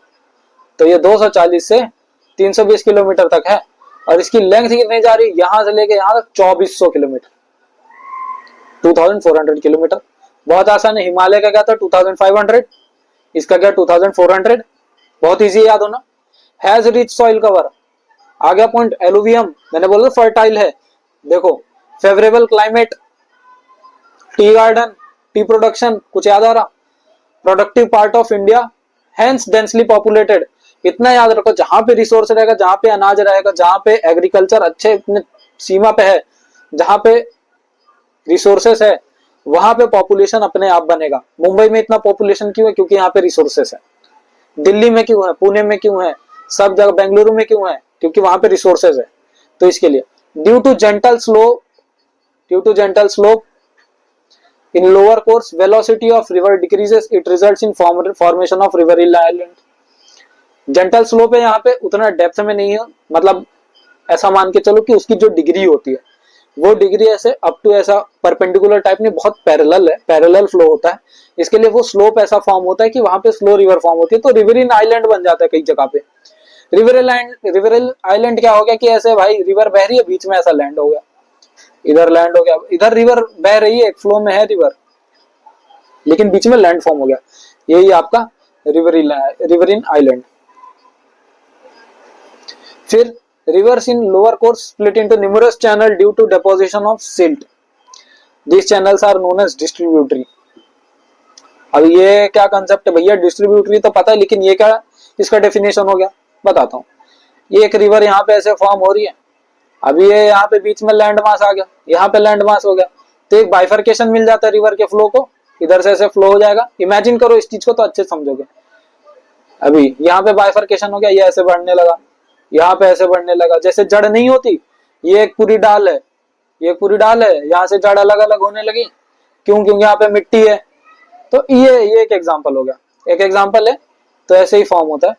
तो ये 240 से 320 किलोमीटर तक है। और इसकी लेंथ कितनी जा रही है? यहां से लेके यहां तक 2400 किलोमीटर, 2400 किलोमीटर। बहुत आसान है। हिमालय का क्या था? 2500, इसका क्या? 2400। बहुत इजी याद होना। हैज रिच सॉइल कवर, आ गया पॉइंट। एलुवियम, मैंने बोला फर्टाइल है। देखो, favourable climate, tea garden, T production, कुछ याद आ रहा? Productive part of India, hence densely populated. इतना याद रखो, जहां पे रिसोर्स रहेगा, जहां पे अनाज रहेगा, जहां पे एग्रीकल्चर अच्छे अपने सीमा पे है, जहां पे रिसोर्सेस है, वहां पे पॉपुलेशन अपने आप बनेगा। मुंबई में इतना पॉपुलेशन क्यों है? क्योंकि यहाँ पे रिसोर्सेस है। दिल्ली में क्यों है? पुणे में क्यों है? सब जगह, बेंगलुरु में क्यों है? क्योंकि वहां पे रिसोर्सेज है। तो इसके लिए due to gentle slope in lower course velocity of river decreases, it results in formation of riverine island. Gentle slope है यहाँ पे, उतना डेप्थ में नहीं है, मतलब ऐसा मान के चलो कि उसकी जो डिग्री होती है वो डिग्री ऐसे अप टू ऐसा परपेंडिकुलर टाइप नहीं, बहुत पैरेलल है, पैरेलल फ्लो होता है। इसके लिए वो स्लोप ऐसा फॉर्म होता है कि वहां पे स्लो रिवर फॉर्म होती है, तो रिवरिन आइलैंड बन जाता है कई जगह पे। रिवरिन आइलैंड क्या हो गया कि ऐसे भाई रिवर बह रही है, बीच में ऐसा लैंड हो गया, इधर लैंड हो गया, इधर रिवर बह रही है, एक फ्लो में है रिवर, लेकिन बीच में लैंड फॉर्म हो गया। यही आपका रिवरिन आइलैंड। फिर rivers in lower course split into numerous channels due to deposition of silt. These channels are known as distributary. अब ये क्या कंसेप्ट है भैया? डिस्ट्रीब्यूटरी तो पता है, लेकिन ये क्या, इसका डेफिनेशन हो गया, बताता हूँ। ये एक रिवर यहाँ पे ऐसे फॉर्म हो रही है, अभी ये यहाँ पे बीच में लैंड मास आ गया, यहाँ पे लैंड मास हो गया, तो एक बाइफर्केशन मिल जाता है रिवर के फ्लो को, इधर से ऐसे फ्लो हो जाएगा। इमेजिन करो इस चीज को तो अच्छे समझोगे। अभी यहाँ पे बाइफर्केशन हो गया, ये ऐसे बढ़ने लगा, यहाँ पे ऐसे बढ़ने लगा, जैसे जड़ नहीं होती, ये एक पूरी डाल है, ये पूरी डाल है, यहाँ से जड़ अलग अलग होने लगी, क्यों? क्योंकि यहाँ पे मिट्टी है। तो ये एक एग्जांपल हो गया, एक एग्जांपल है, तो ऐसे ही फॉर्म होता है।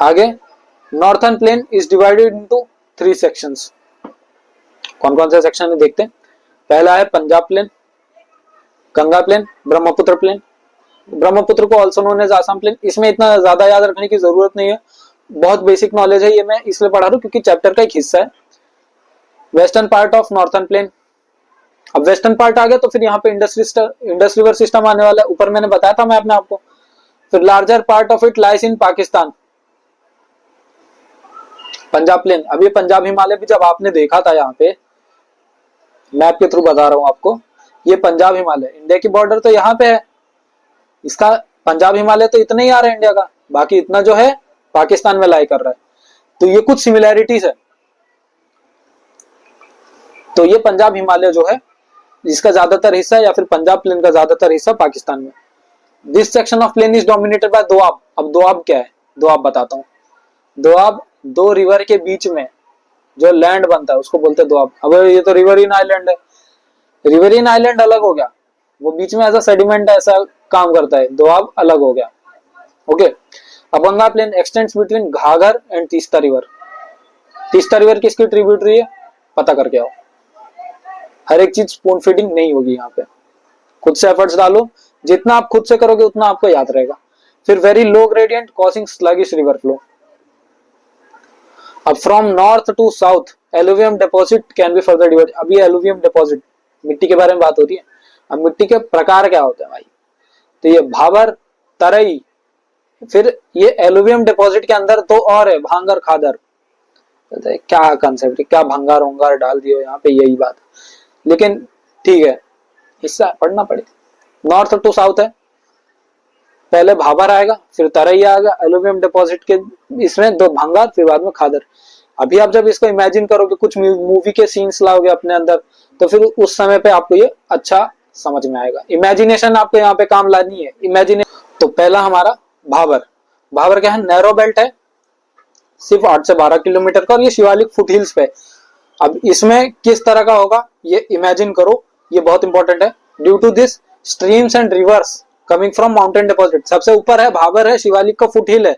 आगे, northern plain is divided into 3 sections. कौन कौन से सेक्शन है देखते हैं। पहला है Punjab plain, Ganga plain, Brahmaputra plain. Brahmaputra को also known as Assam plain. इसमें इतना ज्यादा याद रखने की जरूरत नहीं है, बहुत बेसिक नॉलेज है, ये मैं इसलिए पढ़ा रहा हूँ क्योंकि चैप्टर का एक हिस्सा है। Western part of northern plain. अब वेस्टर्न पार्ट आ गया तो फिर यहाँ पे इंडस रिवर सिस्टम आने वाला है, ऊपर मैंने बताया था मैं अपने आपको। फिर larger part of it lies in Pakistan. Punjab plain, अब ये पंजाब हिमालय भी जब आपने देखा था, यहाँ पे मैप के थ्रू बता रहा हूँ आपको, ये पंजाब हिमालय, इंडिया की बॉर्डर तो यहाँ पे है, इसका पंजाब हिमालय तो इतना ही आ रहा है इंडिया का, बाकी इतना जो है पाकिस्तान में लाई कर रहा है। तो ये कुछ सिमिलैरिटीज है। तो ये पंजाब हिमालय जो है, इसका ज्यादातर हिस्सा या फिर पंजाब प्लेन का ज्यादातर हिस्सा पाकिस्तान में। This section of plain is dominated by Doab. अब दोआब क्या है? दोआब बताता हूँ। दोआब, दो रिवर के बीच में जो लैंड बनता है उसको बोलते हैं दोआब। अब ये तो रिवरिन आइलैंड है, रिवरिन आइलैंड अलग हो गया, वो बीच में ऐसा सेडिमेंट ऐसा काम करता है, दोआब अलग हो गया। ओके, अब Ganga plain extends between Ghaggar and Teesta river. Teesta river किसकी ट्रिब्यूटरी है? पता करके आओ। हर एक चीज स्पून फीडिंग नहीं होगी यहाँ पे, खुद से एफर्ट्स डालो, जितना आप खुद से करोगे उतना आपको याद रहेगा। फिर very low gradient causing sluggish river flow. अब from north to south alluvium deposit can be further divide. अब ये एलुवियम डिपॉजिट, मिट्टी के बारे में बात हो रही है, अब मिट्टी के प्रकार क्या होते हैं भाई, तो ये भाबर, तरई, फिर ये एलुवियम डिपॉजिट के अंदर दो और है, भांगर, खादर। तो क्या कंसेप्ट है, क्या भंगार उंगार डाल दियो यहाँ पे, यही बात है। लेकिन ठीक है, इससे पढ़ना पड़ेगा। नॉर्थ टू साउथ है, पहले भाबर आएगा, फिर तरई आएगा, एलुवियम डिपॉजिट के इसमें दो भंगार, फिर बाद में खादर। अभी आप जब इसको इमेजिन करोगे, कुछ मूवी के सीन्स लाओगे अपने अंदर, तो फिर उस समय पे आपको ये अच्छा समझ में आएगा। इमेजिनेशन आपको यहाँ पे काम लानी है, इमेजिनेशन। तो पहला हमारा भाबर। भाबर क्या है, नैरो बेल्ट है, सिर्फ 8 से 12 किलोमीटर का, और ये शिवालिक फुट हिल्स पे। अब इसमें किस तरह का होगा ये इमेजिन करो, ये बहुत इंपॉर्टेंट है। Due to this streams and rivers coming from mountain deposit, सबसे ऊपर है भाबर है, शिवालिक का फुट हिल है।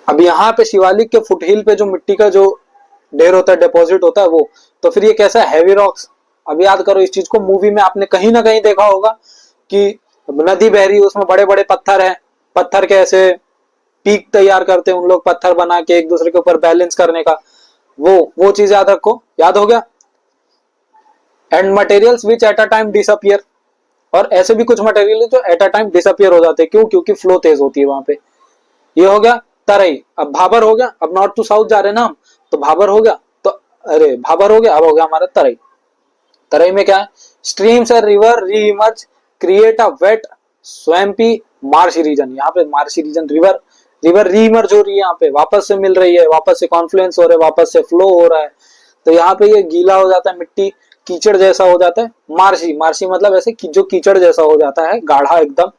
अब यहाँ पे शिवालिक के फुट हिल पे जो मिट्टी का जो ढेर होता है, डिपॉजिट होता है वो, तो फिर ये कैसा है, हैवी रॉक्स। अब याद करो इस चीज को, मूवी में आपने कहीं ना कहीं देखा होगा कि नदी बह रही है, उसमें बड़े बड़े पत्थर हैं, पत्थर के ऐसे पीक तैयार करते हैं उन लोग, पत्थर बना के एक दूसरे के ऊपर बैलेंस करने का, वो चीज याद रखो। याद हो गया। And materials which at a time disappear, और ऐसे भी कुछ मटेरियल जो एट अ टाइम डिसअपियर हो जाते हैं, क्यों, क्योंकि फ्लो तेज होती है वहां पे। ये हो गया तरई। अब भाबर हो गया, अब नॉर्थ टू साउथ जा रहे ना हम, तो भाबर हो गया, तो अरे भाबर हो गया, अब हो गया हमारा तरई। तरई में क्या है, streams and river re emerge create a wet swampy marshy region. यहाँ पे marshy region, river re emerge हो रही है, यहाँ पे वापस से मिल रही है, वापस से कॉन्फ्लुएंस हो रहा है, वापस से फ्लो हो रहा है, तो यहाँ पे ये गीला हो जाता है, मिट्टी कीचड़ जैसा हो जाता है। मार्शी, मार्शी मतलब ऐसे जो कीचड़ जैसा हो जाता है, गाढ़ा एकदम,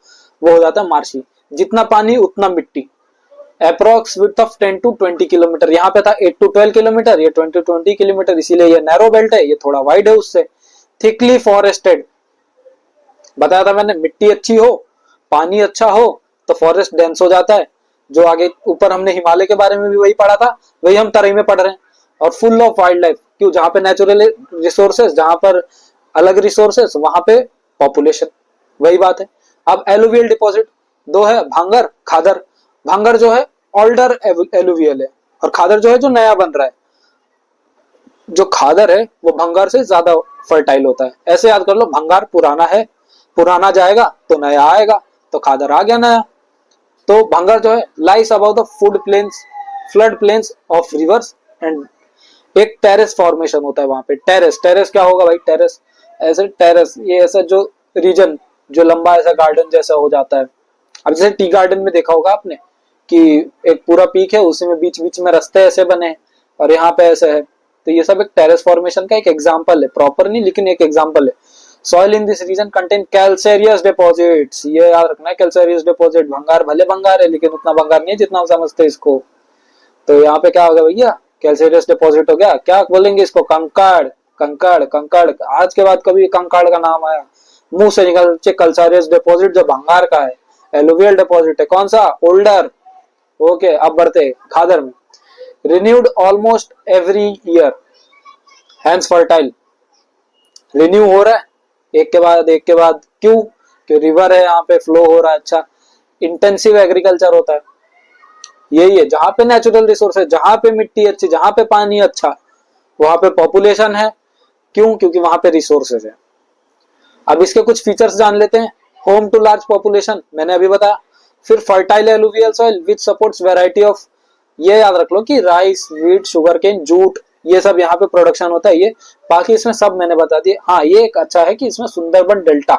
वो हो जाता है मार्शी। जितना पानी उतना मिट्टी। Approx width of 10 to 20 kilometre, यहाँ पे था 8 to 12 किलोमीटर, ये 20 to 20 किलोमीटर, इसीलिए ये नैरो बेल्ट है, ये थोड़ा वाइड है उससे। थिकली फॉरेस्टेड, बताया था मैंने, मिट्टी अच्छी हो, पानी अच्छा हो, तो फॉरेस्ट डेंस हो जाता है। जो आगे ऊपर हमने हिमालय के बारे में भी वही पढ़ा था, वही हम तराई में पढ़ रहे हैं। और फुल ऑफ वाइल्ड लाइफ, क्यों, जहां पे नेचुरल रिसोर्सेस, जहां पर अलग रिसोर्सेस, वहां पे पॉपुलेशन, वही बात है। अब एलुवियल डिपॉजिट दो है, भांगर, खादर। भांगर जो है ओल्डर एलुवियल है, और खादर जो है जो नया बन रहा है। जो खादर है वो भंगार से ज्यादा फर्टाइल होता है। ऐसे याद कर लो, भंगार पुराना है, पुराना जाएगा तो नया आएगा, तो खादर आ गया नया। तो भंगार जो है lies above the flood plains, flood plains of rivers, and एक टेरेस फॉर्मेशन होता है वहां पे। टेरेस, टेरेस क्या होगा भाई, टेरेस ऐसे, टेरेस ये ऐसा जो रीजन जो लंबा ऐसा गार्डन जैसा हो जाता है। अब जैसे टी गार्डन में देखा होगा आपने कि एक पूरा पीक है, उसी में बीच बीच में रास्ते ऐसे बने हैं, और यहाँ पे ऐसे है, तो ये सब एक टेरेस फॉर्मेशन का एक एग्जांपल है, प्रॉपर नहीं लेकिन एक एग्जांपल है। Soil in this region contain calcareous deposits, ये याद रखना है, कैल्सेरियस डिपॉजिट। भंगार भले भंगार है, लेकिन उतना भंगार नहीं है जितना हम समझते हैं इसको। तो यहाँ पे क्या हो गया भैया, कैल्सेरियस डिपॉजिट हो गया। क्या बोलेंगे इसको, कंकड़, कंकड़, कंकड़। आज के बाद कभी कंकड़ का नाम आया मुंह से निकल, कैल्सेरियस डिपॉजिट जो भंगार का है, एलुवियल डिपॉजिट है, कौन सा, ओल्डर। ओके, अब बढ़ते खादर में। Renewed almost every year, hence fertile, renew हो रहा है एक के बाद एक के बाद, क्यों, कि रिवर है यहाँ पे, फ्लो हो रहा है अच्छा। इंटेंसिव एग्रीकल्चर होता है, यही है जहां पे नेचुरल रिसोर्स है, जहां पे मिट्टी अच्छी, जहां पे पानी अच्छा, वहां पे पॉपुलेशन है, क्यों, क्योंकि वहां पे रिसोर्सेज है। अब इसके कुछ फीचर्स जान लेते हैं। होम टू लार्ज पॉपुलेशन, मैंने अभी बताया। फिर fertile alluvial soil which supports variety of, ये याद रख लो कि rice, wheat, sugarcane, jute, ये सब यहाँ पे प्रोडक्शन होता है। ये बाकी इसमें सब मैंने बता दिया। हाँ, ये एक अच्छा है कि इसमें Sundarban delta,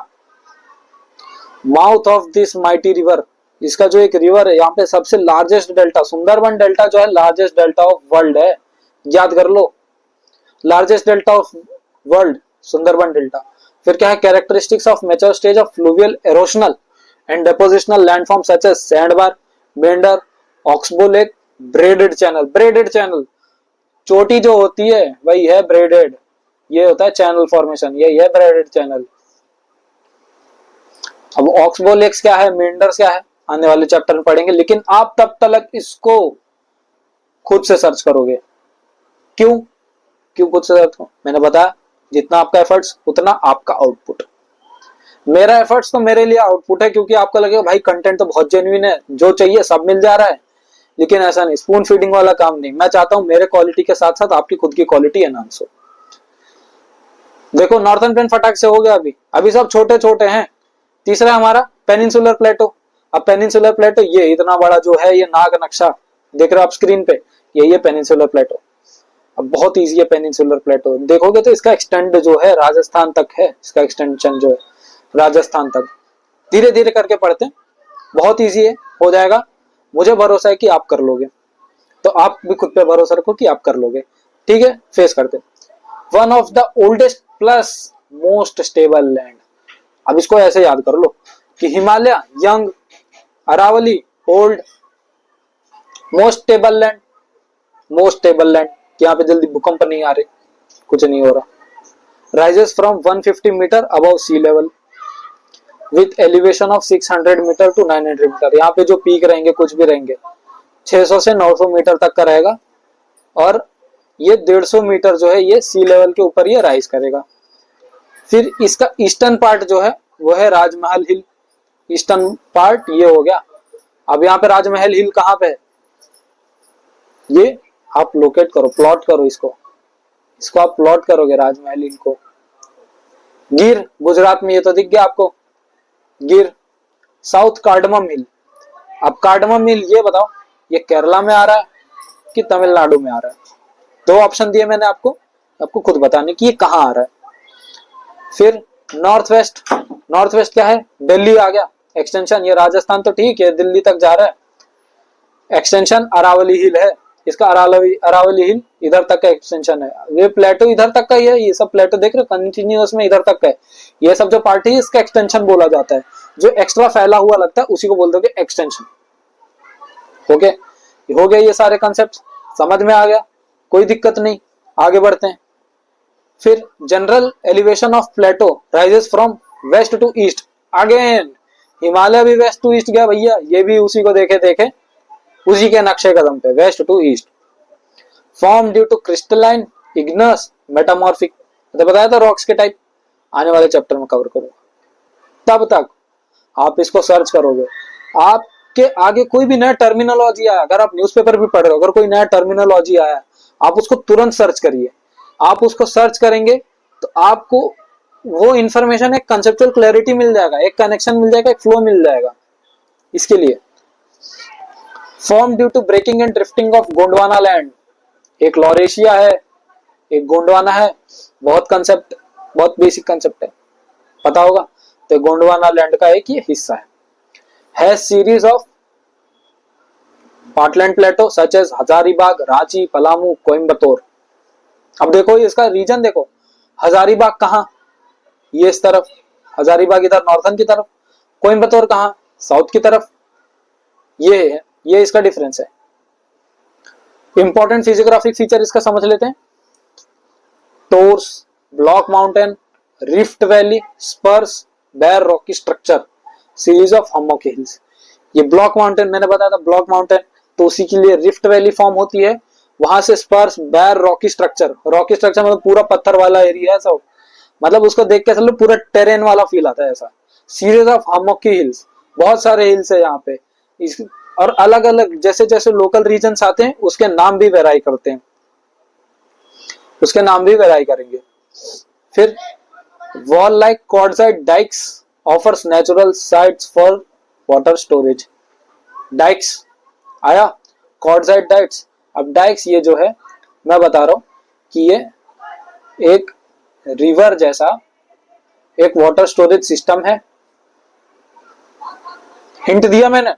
mouth of this mighty river, इसका जो एक रिवर है यहाँ पे सबसे लार्जेस्ट डेल्टा, सुंदरबन डेल्टा जो है लार्जेस्ट डेल्टा ऑफ वर्ल्ड है, याद कर लो, largest delta of world, Sundarban delta. फिर क्या है, characteristics of mature stage of fluvial erosional and depositional landform such as sandbar, meander, oxbow lake, braided channel. Braided channel, चोटी जो होती है वही है ब्रेडेड, ये होता है चैनल फॉर्मेशन, यही है ब्रेडेड चैनल। अब ऑक्सबो लेक्स क्या है, मेंढर्स क्या है, आने वाले चैप्टर में पढ़ेंगे, लेकिन आप तब तक इसको खुद से सर्च करोगे। क्यों, क्यों खुद से सर्च करो, मैंने बताया जितना आपका एफर्ट्स उतना आपका आउटपुट। मेरा एफर्ट्स तो मेरे लिए आउटपुट है, क्योंकि आपको लगेगा भाई कंटेंट तो बहुत जेन्युइन है, जो चाहिए सब मिल जा रहा है, लेकिन ऐसा नहीं, स्पून फीडिंग वाला काम नहीं। मैं चाहता हूं मेरे क्वालिटी के साथ साथ आपकी खुद की क्वालिटी एनहांस हो। देखो नॉर्थन प्लेन फटाक से हो गया, अभी अभी सब छोटे छोटे हैं। तीसरा हमारा पेनिनसुलर प्लेटो। अब पेनिनसुलर प्लेटो ये इतना बड़ा जो है, ये नाग नक्शा देख रहे हो आप स्क्रीन पे, ये पेनिनसुलर प्लेटो। अब बहुत इजी है पेनिनसुलर प्लेटो, देखोगे तो इसका एक्सटेंड जो है राजस्थान तक है, इसका एक्सटेंशन जो है राजस्थान तक। धीरे धीरे करके पढ़ते हैं, बहुत इजी है, हो जाएगा। मुझे भरोसा है कि आप कर लोगे, तो आप भी खुद पे भरोसा रखो कि आप कर लोगे। ठीक है, फेस करते। One of the oldest plus most stable land. अब इसको ऐसे याद कर लो कि Himalaya young, Aravalli old, most stable land. Most stable land, यहाँ पे जल्दी भूकंप नहीं आ रहे, कुछ नहीं हो रहा। Rises from 150 metre above sea level with elevation of 600 metre to 900 metre. यहाँ पे जो पीक रहेंगे कुछ भी रहेंगे 600 से 900 मीटर तक का रहेगा, और ये 150 मीटर जो है ये सी लेवल के ऊपर ये राइज करेगा। फिर इसका ईस्टर्न पार्ट जो है वो है राजमहल हिल। ईस्टर्न पार्ट ये हो गया। अब यहाँ पे राजमहल हिल कहाँ पे है, ये आप लोकेट करो, प्लॉट करो इसको, इसको आप प्लॉट करोगे राजमहल हिल को। गिर गुजरात में, ये तो दिख गया आपको गिर। साउथ कार्डमम हिल। अब कार्डमम हिल ये बताओ ये केरला में आ रहा है कि तमिलनाडु में आ रहा है। दो ऑप्शन दिए मैंने आपको, आपको खुद बताने की ये कहाँ आ रहा है। फिर नॉर्थ वेस्ट। नॉर्थ वेस्ट क्या है, दिल्ली आ गया एक्सटेंशन। ये राजस्थान तो ठीक है, दिल्ली तक जा रहा है। एक्सटेंशन अरावली हिल है, इसका अरावली हिल इधर तक का एक्सटेंशन है। ये प्लेटो इधर तक का ही है, ये सब प्लेटो देख रहे हो कंटिन्यूअस में इधर तक का है। ये सब जो पार्ट है इसका एक्सटेंशन बोला जाता है। जो एक्स्ट्रा फैला हुआ लगता है उसी को बोलते हैं एक्सटेंशन। ओके, हो गया ये सारे कंसेप्ट समझ में आ गया, कोई दिक्कत नहीं, आगे बढ़ते हैं। फिर general elevation of plateau rises from west to east. Again Himalaya भी वेस्ट टू ईस्ट गया भैया, ये भी उसी को देखे देखे उसी के नक्शे कदम पे west to east. Form due to crystalline igneous metamorphic, तो बताया था रॉक्स के टाइप, आने वाले चैप्टर में कवर करूंगा। तब तक आप इसको सर्च करोगे, आपके आगे कोई भी नया टर्मिनोलॉजी आया, अगर आप न्यूज़पेपर भी पढ़ रहे हो, अगर कोई नया टर्मिनोलॉजी आया आप उसको तुरंत सर्च करिए। आप उसको सर्च करेंगे तो आपको वो इंफॉर्मेशन, एक कंसेप्चुअल क्लैरिटी मिल जाएगा, एक कनेक्शन मिल जाएगा, एक फ्लो मिल जाएगा। इसके लिए form due to breaking and drifting of Gondwana land. एक लॉरेशिया है, एक गोंडवाना है। बहुत कंसेप्ट, बहुत बेसिक कंसेप्ट है, पता होगा। तो गोंडवाना लैंड का एक ये हिस्सा है series of patland plateau such as Hazaribagh, Ranchi, Palamu, Coimbatore. अब देखो इसका रीजन देखो, हजारीबाग कहाँ, ये इस तरफ, हजारीबाग इधर नॉर्थन की तरफ, कोयम्बतूर कहाँ, साउथ की तरफ। ये है, ये इसका डिफरेंस है। इंपॉर्टेंट फिजियोग्राफिक फीचर इसका समझ लेते हैं। Tors, block mountain, rift valley, spurs, bare rocky structure, series of hummocky hills. ये ब्लॉक माउंटेन मैंने बताया था, ब्लॉक माउंटेन तो उसी के लिए रिफ्ट वैली फॉर्म होती है। वहां से स्पर्स, bare rocky structure, Rocky structure मतलब पूरा पत्थर वाला एरिया है सब, मतलब उसको देख के चलो पूरा टेरेन वाला फील आता है ऐसा। सीरीज ऑफ हम्मॉकी हिल्स, बहुत सारे हिल्स है यहाँ पे इस, और अलग अलग जैसे जैसे लोकल रीजन्स आते हैं उसके नाम भी वेराई करते हैं, उसके नाम भी वेराई करेंगे। फिर wall like quartzite dykes offers natural sites for water storage. Dykes आया, क्वार्टजाइट डाइक्स। अब डाइक्स ये जो है मैं बता रहा हूं कि ये एक रिवर जैसा एक वाटर स्टोरेज सिस्टम है। हिंट दिया मैंने,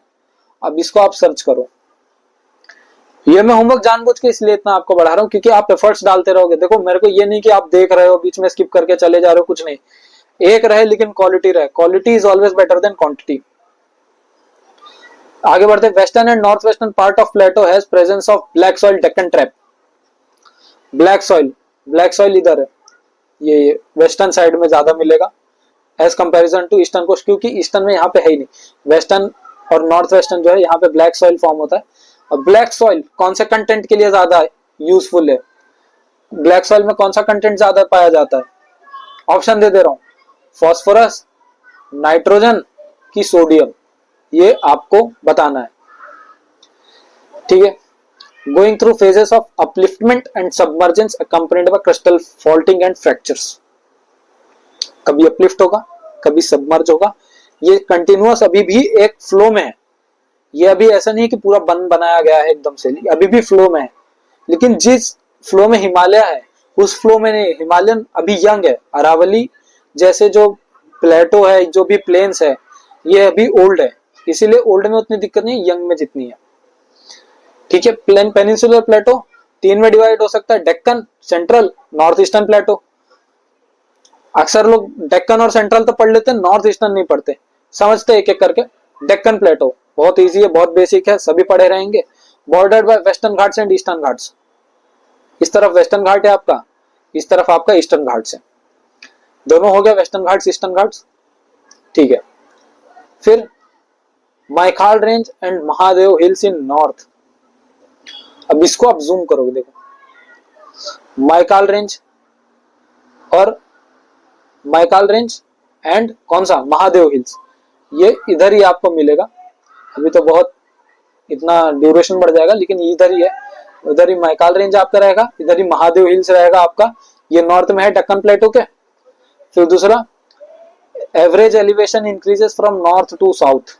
अब इसको आप सर्च करो। ये मैं होमवर्क जानबूझ के इसलिए इतना आपको बढ़ा रहा हूँ क्योंकि आप एफर्ट्स डालते रहोगे। देखो मेरे को ये नहीं कि आप देख रहे हो बीच में स्किप करके चले जा रहे हो, कुछ नहीं, एक रहे लेकिन क्वालिटी रहे। Quality is always better than quantity. आगे बढ़ते, western and north western part of plateau has presence of black soil Deccan trap. Black soil, black soil इधर है, ये वेस्टर्न साइड में ज्यादा मिलेगा as comparison to eastern coast, क्योंकि ईस्टर्न में यहाँ पे है ही नहीं। वेस्टर्न और नॉर्थ वेस्टर्न जो है यहाँ पे ब्लैक सॉइल फॉर्म होता है। और ब्लैक सॉइल कौन से कंटेंट के लिए ज्यादा यूजफुल है, ब्लैक सॉइल में कौन सा कंटेंट ज्यादा पाया जाता है? ऑप्शन दे दे रहा हूँ, फॉस्फोरस, नाइट्रोजन की सोडियम, ये आपको बताना है। ठीक है, going through phases of upliftment and submergence accompanied by crystal faulting and fractures. कभी अपलिफ्ट होगा, कभी सबमर्ज होगा। ये कंटिन्यूअस अभी भी एक फ्लो में है, ये अभी ऐसा नहीं है कि पूरा बनाया गया है एकदम से, अभी भी फ्लो में है। लेकिन जिस फ्लो में हिमालय है उस फ्लो में नहीं, हिमालयन अभी यंग है। अरावली जैसे जो प्लेटो है, जो भी प्लेन्स है, ये अभी ओल्ड है, इसीलिए ओल्ड में उतनी दिक्कत नहीं, यंग में जितनी है। ठीक है, प्लेन पेनिनसुलर प्लेटो तीन में डिवाइड हो सकता है, डेक्कन, सेंट्रल, नॉर्थ ईस्टर्न प्लेटो। अक्सर लोग डेक्कन और सेंट्रल तो पढ़ लेते हैं, नॉर्थ ईस्टर्न नहीं पढ़ते, समझते एक एक करके। डेक्कन प्लेटो बहुत इजी है, बहुत बेसिक है, सभी पढ़े रहेंगे। Bordered by Western Ghats and Eastern Ghats, इस तरफ वेस्टर्न घाट है आपका, इस तरफ आपका ईस्टर्न घाट्स है। दोनों हो गया वेस्टर्न घाट्स ईस्टर्न घाट्स। ठीक है, फिर Maikal range and Mahadev hills in north. अब इसको आप जूम करोगे, देखो माइकाल रेंज और माइकाल रेंज एंड कौन सा, महादेव हिल्स, ये इधर ही आपको मिलेगा। अभी तो बहुत इतना ड्यूरेशन बढ़ जाएगा, लेकिन इधर ही है, उधर ही माइकाल रेंज आपका रहेगा, इधर ही महादेव हिल्स रहेगा आपका। ये नॉर्थ में है डेक्कन प्लेटो के। फिर दूसरा, average elevation increases from north to south,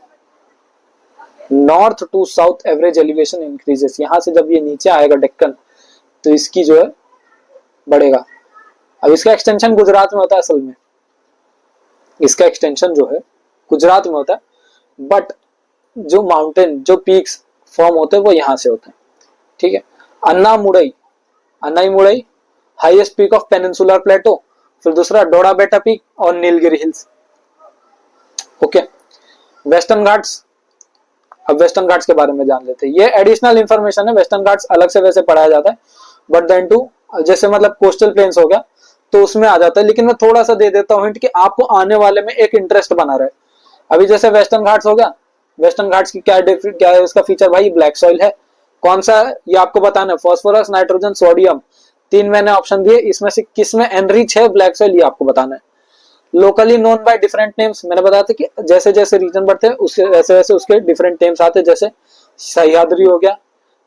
north to south average elevation increases. यहां से जब ये नीचे आएगा डेक्कन, तो इसकी जो है बढ़ेगा। अब इसका एक्सटेंशन गुजरात में होता है, असल में इसका एक्सटेंशन जो है गुजरात में होता है, बट जो माउंटेन, जो पीक्स फॉर्म होते हैं वो यहां से होते हैं। ठीक है, Anamudi, Anaimudi highest peak of peninsular plateau. फिर दूसरा डोडा बेटा पीक और Nilgiri hills. Okay, western Ghats, अब वेस्टर्न घाट्स के बारे में जान लेते हैं। ये एडिशनल इंफॉर्मेशन है, वेस्टर्न घाट्स अलग से वैसे पढ़ाया जाता है, बट देन टू जैसे मतलब कोस्टल प्लेन्स हो गया तो उसमें आ जाता है। लेकिन मैं थोड़ा सा दे देता हूँ हिंट कि आपको आने वाले में एक इंटरेस्ट बना रहे। अभी जैसे वेस्टर्न घाट्स हो गया, वेस्टर्न घाट्स की क्या है उसका फीचर, भाई ब्लैक सॉइल है। कौन सा, ये आपको बताना है, फॉस्फोरस, नाइट्रोजन, सोडियम, तीन मैंने ऑप्शन दिए, इसमें से किस में एनरिच है ब्लैक सॉइल, ये आपको बताना है। Locally known by different names, मैंने बताया था कि जैसे जैसे रीजन बढ़ते हैं उसके वैसे वैसे उसके डिफरेंट नेम्स आते हैं। जैसे सह्याद्री हो गया,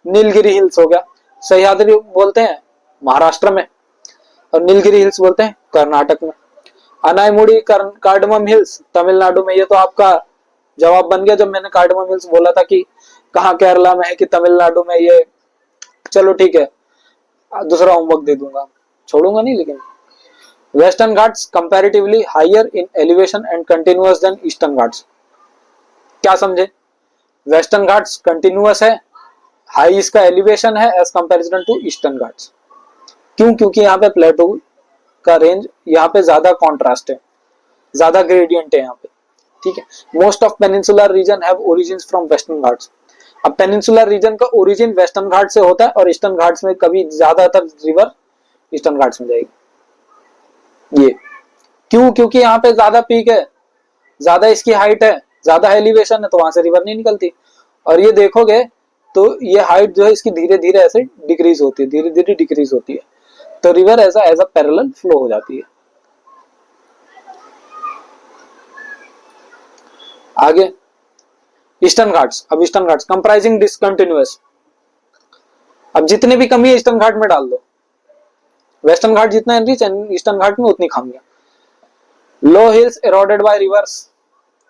नीलगिरी हिल्स हो गया। सह्याद्री बोलते हैं महाराष्ट्र में और नीलगिरी हिल्स बोलते हैं कर्नाटक में। अनाईमुड़ी कार्डमम हिल्स तमिलनाडु में। ये तो आपका जवाब बन गया जब मैंने कार्डमम हिल्स बोला था कि कहाँ केरला में है कि तमिलनाडु में। ये चलो ठीक है, दूसरा होमवर्क दे दूंगा, छोड़ूंगा नहीं। लेकिन Western Ghats comparatively higher in elevation and continuous than Eastern Ghats. क्या समझे, वेस्टर्न घाट्स कंटिन्यूअस है, हाई इसका एलिवेशन है as comparison to Eastern Ghats. क्यों, क्योंकि यहाँ पे प्लेटो का रेंज, यहाँ पे ज्यादा कॉन्ट्रास्ट है, ज्यादा ग्रेडियंट है यहाँ पे। ठीक है, most of peninsular reason have origins from western Ghats. अब पेनिनसुलर रीजन का ओरिजिन वेस्टर्न घाट से होता है और ईस्टर्न घाट्स में कभी ज्यादातर रिवर ईस्टर्न घाट्स में जाएगी। ये क्यों, क्योंकि यहाँ पे ज्यादा पीक है, ज्यादा इसकी हाइट है, ज्यादा एलिवेशन है, तो वहां से रिवर नहीं निकलती। और ये देखोगे तो ये हाइट जो है इसकी धीरे धीरे ऐसे डिक्रीज होती है, धीरे धीरे डिक्रीज होती है, तो रिवर ऐसा एज अ पैरेलल फ्लो हो जाती है। आगे ईस्टर्न घाट्स। अब ईस्टर्न घाट्स कंप्राइजिंग डिसकंटिन्यूअस। अब जितने भी कमी है ईस्टर्न घाट में डाल दो, वेस्टर्न घाट जितना एनरिच ईस्टर्न घाट में उतनी खामियां। Low hills eroded by rivers,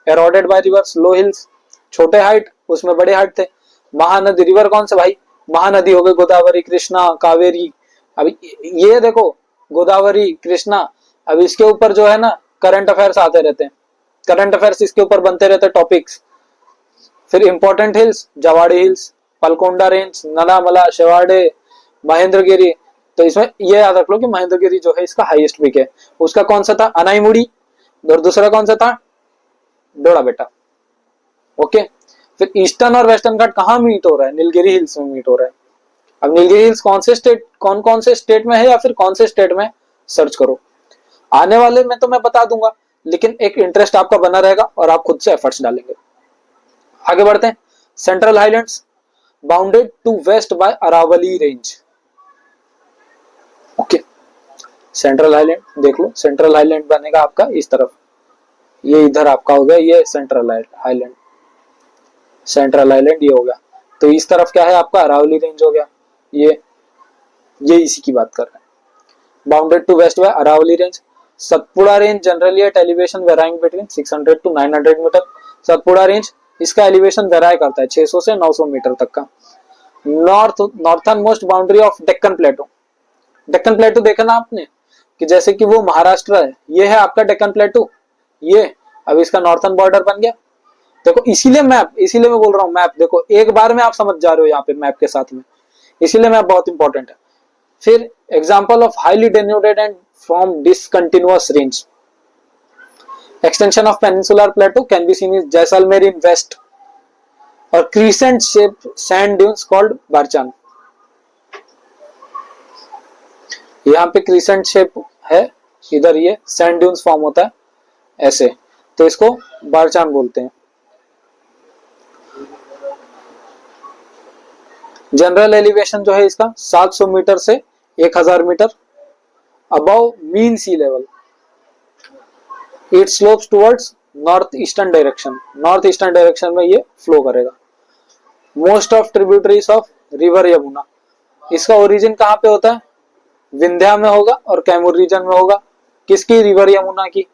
eroded by rivers. Low hills छोटे हाइट, उसमें बड़े हाइट थे। महानदी, रिवर कौन से भाई, महानदी हो गई गोदावरी, कृष्णा, कावेरी। अब ये देखो गोदावरी, कृष्णा, अब इसके ऊपर जो है ना करंट अफेयर्स आते रहते हैं, करंट अफेयर्स इसके ऊपर बनते रहते हैं टॉपिक्स। फिर important hills, Javadi hills, Palkonda range, Nallamala, Shevaroy, Mahendragiri. तो इसमें ये याद रख लो कि महेंद्रगिरी जो है इसका हाईएस्ट पीक है। उसका कौन सा था, अनाईमुड़ी, और दूसरा कौन सा था, डोडा बेटा। ओके, फिर ईस्टर्न और वेस्टर्न घाट कहाँ मीट हो रहा है, नीलगिरी हिल्स में मीट हो रहा है। अब नीलगिरी हिल्स कौन से स्टेट, कौन कौन से स्टेट में है या फिर कौन से स्टेट में, सर्च करो। आने वाले में तो मैं बता दूंगा, लेकिन एक इंटरेस्ट आपका बना रहेगा और आप खुद से एफर्ट्स डालेंगे। आगे बढ़ते हैं। Central highlands bounded to west by Aravalli range. Okay, central highland देख लो, सेंट्रल हाईलैंड बनेगा आपका इस तरफ, ये इधर आपका हो गया, ये सेंट्रल हाईलैंड, सेंट्रल हाईलैंड ये हो गया। तो इस तरफ क्या है आपका, अरावली रेंज हो गया। ये इसी की बात कर रहे हैं, bounded to west by Aravalli range. Satpura range generally at elevation varying between 600 to 900 metre. Satpura range इसका एलिवेशन वेराई करता है 600 से 900 मीटर तक का। Northern most boundary of Deccan plateau. Deccan plateau देखा ना आपने कि जैसे कि वो महाराष्ट्र है, ये है आपका डेक्कन प्लेटो, ये अब इसका नॉर्थन बॉर्डर बन गया। देखो इसीलिए मैं बोल रहा हूँ मैप, देखो एक बार में आप समझ जा रहे हो यहाँ पे मैप के साथ में, इसीलिए मैप बहुत इंपॉर्टेंट है। फिर example of highly denuded and from discontinuous range. Extension of peninsular plateau can be seen in Jaisalmer in west और crescent shape sand dunes called barchan. यहाँ पे क्रीसेंट शेप है, इधर ये सैंड ड्यून्स फॉर्म होता है ऐसे, तो इसको बारचान बोलते हैं। जनरल एलिवेशन जो है इसका 700 मीटर से 1000 metre above mean sea level. It slopes towards north eastern direction, north eastern direction में ये फ्लो करेगा। Most of tributaries of river Yamuna, इसका ओरिजिन कहाँ पे होता है? विंध्या में होगा और कैमूर रीजन में होगा। किसकी? रिवर यमुना की।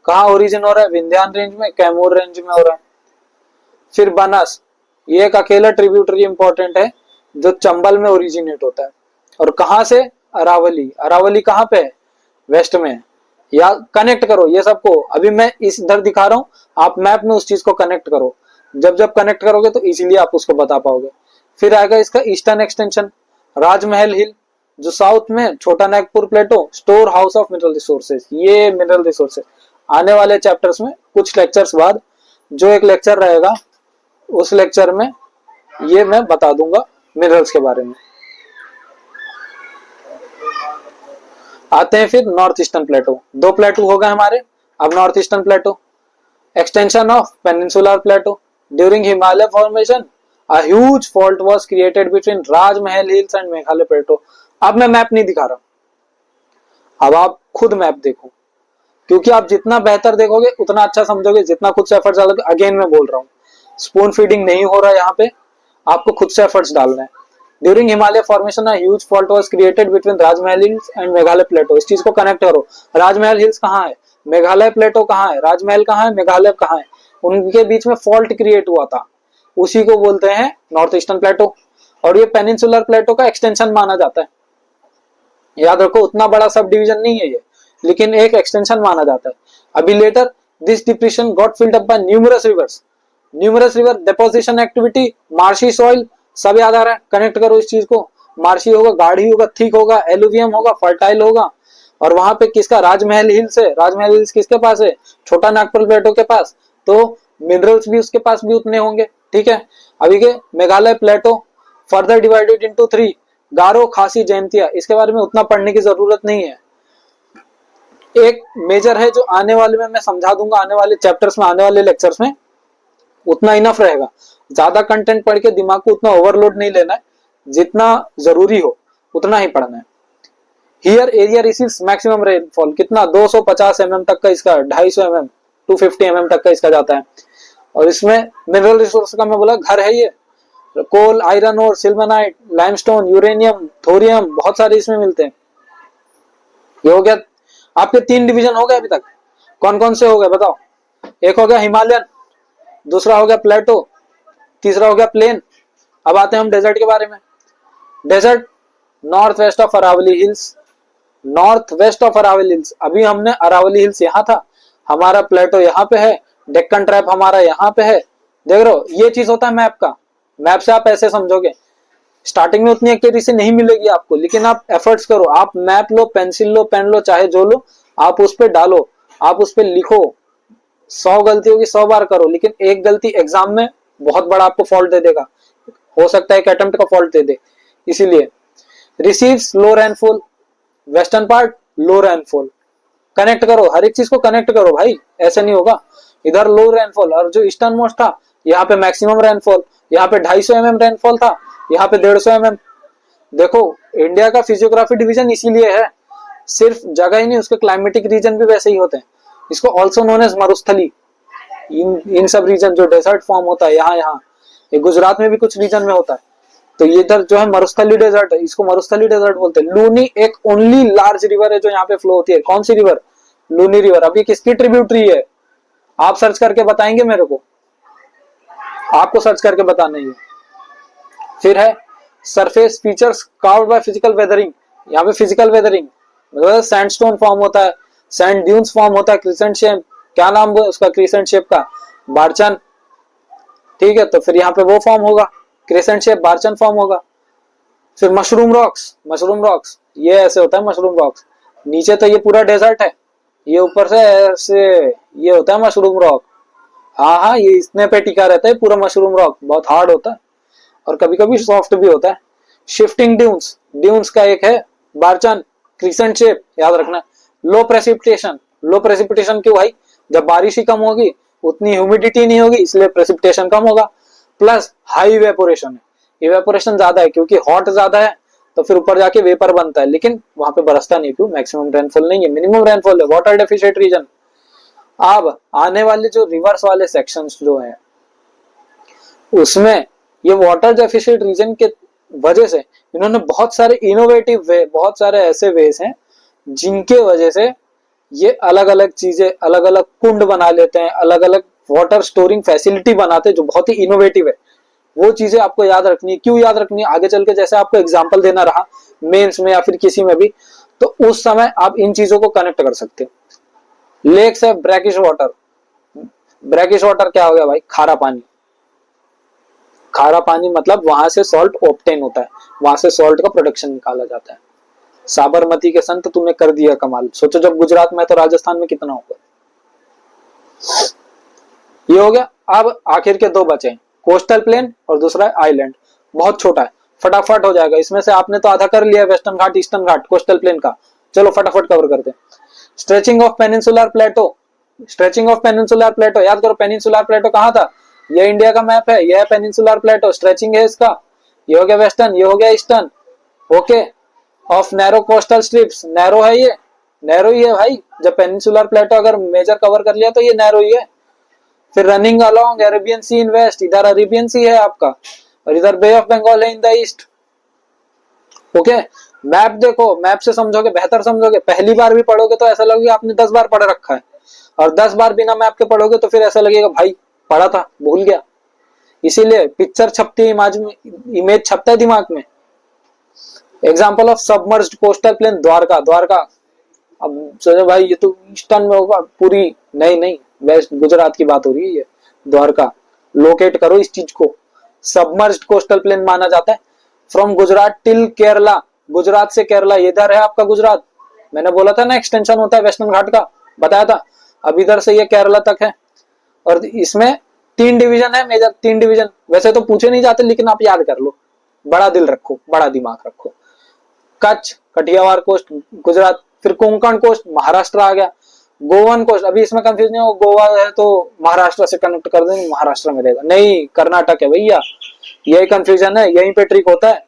कहाँ ओरिजिन हो रहा है? विंध्यान रेंज में, कैमूर रेंज में हो रहा है। फिर बनस, ये एक अकेला ट्रिब्यूटरी इंपॉर्टेंट है जो चंबल में ओरिजिनेट होता है। और कहां से? अरावली। अरावली कहां पे है? वेस्ट में है। या कनेक्ट करो ये सबको, अभी मैं इस इधर दिखा रहा हूं, आप मैप में उस चीज को कनेक्ट करो। जब जब कनेक्ट करोगे तो इजीली आप उसको बता पाओगे। फिर आएगा इसका ईस्टर्न एक्सटेंशन, राजमहल हिल जो साउथ में, Chota Nagpur plateau, store house of mineral resources. ये मिनरल रिसोर्सेज आने वाले चैप्टर्स में, कुछ लेक्चर्स बाद जो एक लेक्चर रहेगा उस लेक्चर में ये मैं बता दूंगा मिनरल्स के बारे में। आते हैं फिर नॉर्थ ईस्टर्न प्लेटो। दो प्लेटो हो गए हमारे, अब north eastern plateau. Extension of peninsular plateau during Himalaya formation a huge fault was created between Rajmahal hills and Meghalaya plateau. अब मैं मैप नहीं दिखा रहा, अब आप खुद मैप देखो, क्योंकि आप जितना बेहतर देखोगे उतना अच्छा समझोगे, जितना खुद से एफर्ट्स डालोगे। अगेन मैं बोल रहा हूँ, स्पून फीडिंग नहीं हो रहा है यहाँ पे, आपको खुद से एफर्ट्स डालना है। During Himalaya formation a huge fault was created between Rajmahal hills and Meghalaya plateau. इस चीज को कनेक्ट करो, राजमहल हिल्स कहाँ है, मेघालय प्लेटो कहाँ है, राजमहल कहाँ है, मेघालय कहाँ है, उनके बीच में फॉल्ट क्रिएट हुआ था, उसी को बोलते हैं नॉर्थ ईस्टर्न प्लेटो। और ये पेनिनसुलर प्लेटो का एक्सटेंशन माना जाता है। याद रखो उतना बड़ा सब डिवीजन नहीं है ये, लेकिन एक एक्सटेंशन माना जाता है। अभी later this depression got filled up by numerous rivers, numerous river deposition activity, marshy soil, सब याद आ रहा है, कनेक्ट करो इस चीज को। मार्शी होगा, गाढ़ी होगा, थिक होगा, एलुवियम होगा, फर्टाइल होगा। और वहां पे किसका? राजमहल हिल्स है। राजमहल हिल्स किसके पास है? छोटा नागपुर प्लेटो के पास, तो मिनरल्स भी उसके पास भी उतने होंगे। ठीक है, अभी के मेघालय प्लेटो फर्दर डिवाइडेड इनटू 3, गारो, खासी, जयंतिया। इसके बारे में उतना पढ़ने की जरूरत नहीं है। एक मेजर है जो आने वाले में मैं समझा दूंगा, आने वाले चैप्टर्स में, आने वाले लेक्चर्स में, उतना इनफ रहेगा। ज्यादा कंटेंट पढ़ के दिमाग को उतना ओवरलोड नहीं लेना है, जितना जरूरी हो उतना ही पढ़ना है। Here area receives maximum rainfall, कितना? 250 mm तक का इसका, 250 mm 250 mm तक का इसका जाता है। और इसमें मिनरल रिसोर्स का मैं बोला घर है ये, कोल, आयरन और सिल्वनाइट, लाइमस्टोन, यूरेनियम, थोरियम, बहुत सारे इसमें मिलते हैं। ये हो गया आपके 3 डिवीजन हो गए अभी तक। कौन कौन से हो गए बताओ? एक हो गया हिमालयन, दूसरा हो गया प्लेटो, तीसरा हो गया प्लेन। अब आते हैं हम डेजर्ट के बारे में। Desert north west of Aravalli hills, north west of Aravalli hills. अभी हमने अरावली हिल्स यहाँ था, हमारा प्लेटो यहाँ पे है, डेक्कन ट्रैप हमारा यहाँ पे है। देख रहे हो, ये चीज होता है मैप का। मैप से आप ऐसे समझोगे, स्टार्टिंग में उतनी एक्यूरेसी नहीं मिलेगी आपको, लेकिन आप एफर्ट्स करो, आप मैप लो, पेंसिल लो, पेन लो, चाहे जो लो, आप उस पर डालो, आप उस पर लिखो। 100 गलती होगी 100 बार करो, लेकिन एक गलती एग्जाम में बहुत बड़ा आपको फॉल्ट दे देगा, हो सकता है एक अटेम्प्ट का फॉल्ट दे दे। इसीलिए रिसीव्स लो रेनफॉल, वेस्टर्न पार्ट लो रेनफॉल। कनेक्ट करो, हर एक चीज को कनेक्ट करो भाई, ऐसे नहीं होगा। इधर लो रेनफॉल, और जो ईस्टर्न मोस्ट था यहाँ पे मैक्सिमम रेनफॉल, यहाँ पे 250 mm रेनफॉल था, यहाँ पे 150 mm। देखो इंडिया का फिजियोग्राफी डिवीजन इसीलिए है, सिर्फ जगह ही नहीं, उसके क्लाइमेटिक रीजन भी वैसे ही होते हैं। इसको ऑल्सो नोन एज मरुस्थली। इन सब रीजन जो डेजर्ट फॉर्म होता है यहाँ गुजरात में भी कुछ रीजन में होता है, तो ये इधर जो है मरुस्थली डेजर्ट है, इसको मरुस्थली डेजर्ट बोलते हैं। लूनी एक ओनली लार्ज रिवर है जो यहाँ पे फ्लो होती है। कौन सी रिवर? लूनी रिवर। अब ये किसकी ट्रिब्यूटरी है आप सर्च करके बताएंगे मेरे को, आपको सर्च करके बताना ही है। फिर है surface features carved by physical weathering. यहाँ पे फिजिकल वेदरिंग मतलब सैंडस्टोन फॉर्म होता है, सैंड ड्यून्स फॉर्म होता है, क्रिसेंट शेप, क्या नाम है उसका क्रिसेंट शेप का, बारचन, ठीक है। तो फिर यहाँ पे वो फॉर्म होगा, क्रिसेंट शेप बारचन फॉर्म होगा। फिर मशरूम रॉक्स, मशरूम रॉक्स ये ऐसे होता है मशरूम रॉक्स, नीचे तो ये पूरा डेजर्ट है, ये ऊपर से ऐसे ये होता है मशरूम रॉक। हाँ हाँ, ये इतने पे टिका रहता है पूरा मशरूम रॉक, बहुत हार्ड होता है और कभी कभी सॉफ्ट भी होता है। शिफ्टिंग ड्यून्स, ड्यून्स का एक है बारचन, क्रिसेंट शेप याद रखना। लो प्रेसिपिटेशन, लो प्रेसिपिटेशन क्यों भाई, जब बारिश ही कम होगी उतनी ह्यूमिडिटी नहीं होगी इसलिए प्रेसिपिटेशन कम होगा। प्लस हाई इवेपोरेशन है, इवेपोरेशन ज्यादा है क्योंकि हॉट ज्यादा है तो फिर ऊपर जाके वेपर बनता है, लेकिन वहां पे बरसता नहीं, क्यों मैक्सिमम रेनफॉल नहीं है, मिनिमम रेनफॉल है, वाटर डेफिशिएट रीजन। अब आने वाले जो रिवर्स वाले सेक्शंस जो है उसमें ये वाटर डेफिशिएट रीजन के वजह से इन्होंने बहुत सारे इनोवेटिव वे, बहुत सारे ऐसे वेज हैं जिनके वजह से ये अलग अलग चीजें, अलग अलग कुंड बना लेते हैं, अलग अलग वाटर स्टोरिंग फैसिलिटी बनाते हैं जो बहुत ही इनोवेटिव है। वो चीजें आपको याद रखनी है, क्यों याद रखनी है आगे चल के जैसे आपको एग्जाम्पल देना रहा मेंस में या फिर किसी में भी, तो उस समय आप इन चीजों को कनेक्ट कर सकते हो। लेक्स है ब्रैकिश वाटर, ब्रैकिश वाटर क्या हो गया भाई, खारा पानी, खारा पानी मतलब वहां से सॉल्ट ऑब्टेन होता है, वहां से सॉल्ट का प्रोडक्शन निकाला जाता है। साबरमती के संत तूने कर दिया कमाल, सोचो जब गुजरात में तो राजस्थान में कितना होगा। ये हो गया। अब आखिर के दो बचे, कोस्टल प्लेन और दूसरा है आइलैंड, बहुत छोटा है फटाफट हो जाएगा इसमें से, आपने तो आधा कर लिया वेस्टर्न घाट ईस्टर्न घाट कोस्टल प्लेन का, चलो फटाफट कवर करते हैं। Stretching of peninsular Plato, stretching of peninsular प्लेटो याद करो, पेनिनसुलर प्लेटो कहां था, ये इंडिया का मैप है, ये है पेनिनसुलर प्लेटो, स्ट्रेचिंग है इसका, ये हो गया वेस्टर्न, ये हो गया eastern, okay. Of narrow coastal strips, narrow है ये, नैरो ही है भाई, जब पेनिनसुलर प्लेटो अगर मेजर कवर कर लिया तो ये नैरो ही है। फिर रनिंग अलोंग अरेबियन सी इन वेस्ट, इधर अरेबियन सी है आपका और इधर बे ऑफ बंगाल है in the east, okay. Map देखो, मैप से समझोगे बेहतर समझोगे, पहली बार भी पढ़ोगे तो ऐसा लगेगा आपने 10 बार पढ़ रखा है, और 10 बार बिना मैप के पढ़ोगे तो फिर ऐसा लगेगा भाई पढ़ा था भूल गया। इसीलिए पिक्चर छपती है, इमेज छपता है दिमाग में। Example of submerged coastal plain Dwarka, Dwarka अब सोचो भाई ये तो ईस्टर्न में होगा पूरी, नहीं नहीं वेस्ट गुजरात की बात हो रही है ये, द्वारका लोकेट करो इस चीज को। सबमर्ज्ड कोस्टल प्लेन माना जाता है फ्रॉम गुजरात टिल केरला, गुजरात से केरला, इधर है आपका गुजरात, मैंने बोला था ना एक्सटेंशन होता है वेस्टर्न घाट का, बताया था। अब इधर से ये केरला तक है और इसमें 3 डिवीजन है मेजर, 3 डिवीजन वैसे तो पूछे नहीं जाते लेकिन आप याद कर लो, बड़ा दिल रखो, बड़ा दिमाग रखो। कच्छ कठियावाड़ कोस्ट गुजरात, फिर कोंकण कोस्ट महाराष्ट्र आ गया, गोवन कोस्ट, अभी इसमें कंफ्यूज नहीं हो, गोवा है तो महाराष्ट्र से कनेक्ट कर देंगे महाराष्ट्र में रहेगा, नहीं कर्नाटक है भैया, यही कंफ्यूजन है, यहीं पे ट्रिक होता है।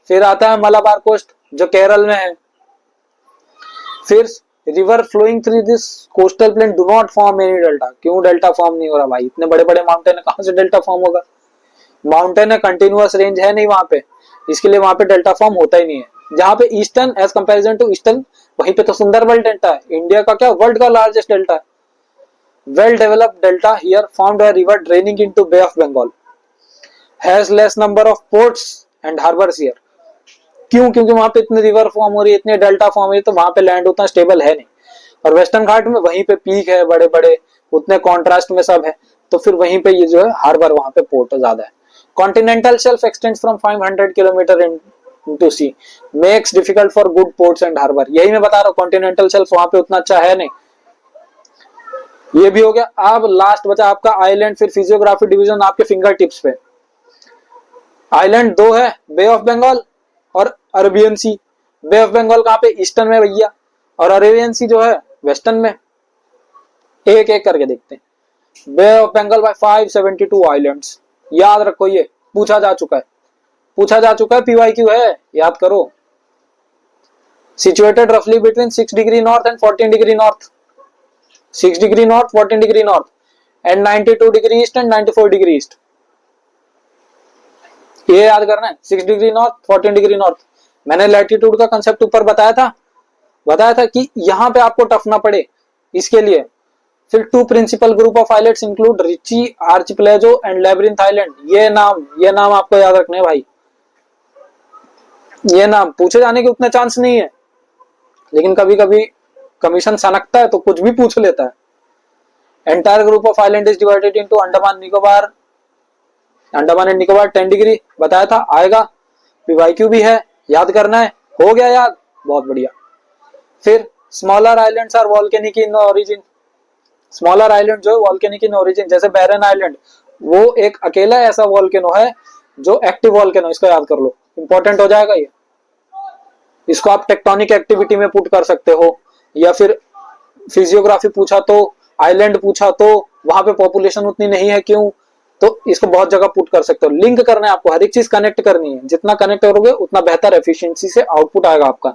फिर आता है मलाबार कोस्ट जो केरल में है। फिर river flowing through this coastal plain do not form any delta, क्यों डेल्टा फॉर्म नहीं हो रहा भाई, इतने बड़े बड़े माउंटेन है कहां से डेल्टा फॉर्म होगा, माउंटेन है कंटिन्यूअस रेंज है नहीं वहां पे, इसके लिए वहां पे डेल्टा फॉर्म होता ही नहीं है। जहां पे eastern as comparison to eastern वहीं पे तो सुंदरबन डेल्टा है, इंडिया का क्या वर्ल्ड का लार्जेस्ट डेल्टा है। Well developed delta here formed by river draining into Bay of Bengal, has less number of ports and harbours here, क्यों, क्योंकि वहां पे इतने रिवर फॉर्म हो रही है, इतने डेल्टा फॉर्म हो रही है, तो वहां पे लैंड उतना स्टेबल है नहीं। और वेस्टर्न घाट में वहीं पे पीक है बड़े बड़े, उतने कॉन्ट्रास्ट में सब है, तो फिर वहीं पे ये जो है हार्बर, वहां पे पोर्ट ज्यादा है। Continental shelf extends from 500 kilometre into sea, makes difficult for good ports and harbour, यही मैं बता रहा हूँ, कॉन्टिनेंटल शेल्फ वहां पे उतना अच्छा है नहीं। ये भी हो गया। अब लास्ट बचा आपका आइलैंड, फिर फिजियोग्राफी डिवीजन आपके फिंगर टिप्स पे। आइलैंड 2 है, बे ऑफ बंगाल और Arabian sea. Bay of Bengal कहां पे, ईस्टर्न में भैया, और अरेबियन सी जो है वेस्टर्न में। एक एक करके देखते हैं। बे ऑफ बंगाल बाय 572 आइलैंड्स, याद रखो ये पूछा जा चुका है, पूछा जा चुका है, पीवाईक्यू है, याद करो। सिचुएटेड रफली between 6 degree north and 14 degree north, 6 degree north 14 degree north and 92 degree east and 94 degree east, ये याद करना है। 6 डिग्री नॉर्थ 14 डिग्री नॉर्थ, मैंने लैटिट्यूड का कंसेप्ट ऊपर बताया था कि यहां पे आपको टफ ना पड़े, इसके लिए। फिर 2 principal group of islands include Ritchie, archipelago and labyrinth island. ये नाम आपको याद रखने हैं भाई, ये नाम पूछे जाने के उतने चांस नहीं है, लेकिन कभी कभी कमीशन सनकता है तो कुछ भी पूछ लेता है। Entire group of island is divided into Andaman Nicobar, Andaman and Nicobar 10 degree बताया था, आएगा। पीवाईक्यू भी है, याद करना है, हो गया याद, बहुत बढ़िया। फिर smaller islands are volcanic in origin, smaller island जो है वॉल्केनिक इन ओरिजिन, जैसे बैरन आइलैंड, वो एक अकेला ऐसा वॉल्केनो है जो एक्टिव वॉल्केनो, इसको याद कर लो, इंपॉर्टेंट हो जाएगा ये। इसको आप टेक्टोनिक एक्टिविटी में पुट कर सकते हो, या फिर फिजियोग्राफी पूछा तो, आइलैंड पूछा तो, वहां पे पॉपुलेशन उतनी नहीं है क्यों, तो इसको बहुत जगह पुट कर सकते हो। लिंक करना है आपको, हर एक चीज कनेक्ट करनी है, जितना कनेक्ट करोगे उतना बेहतर एफिशिएंसी से आउटपुट आएगा आपका।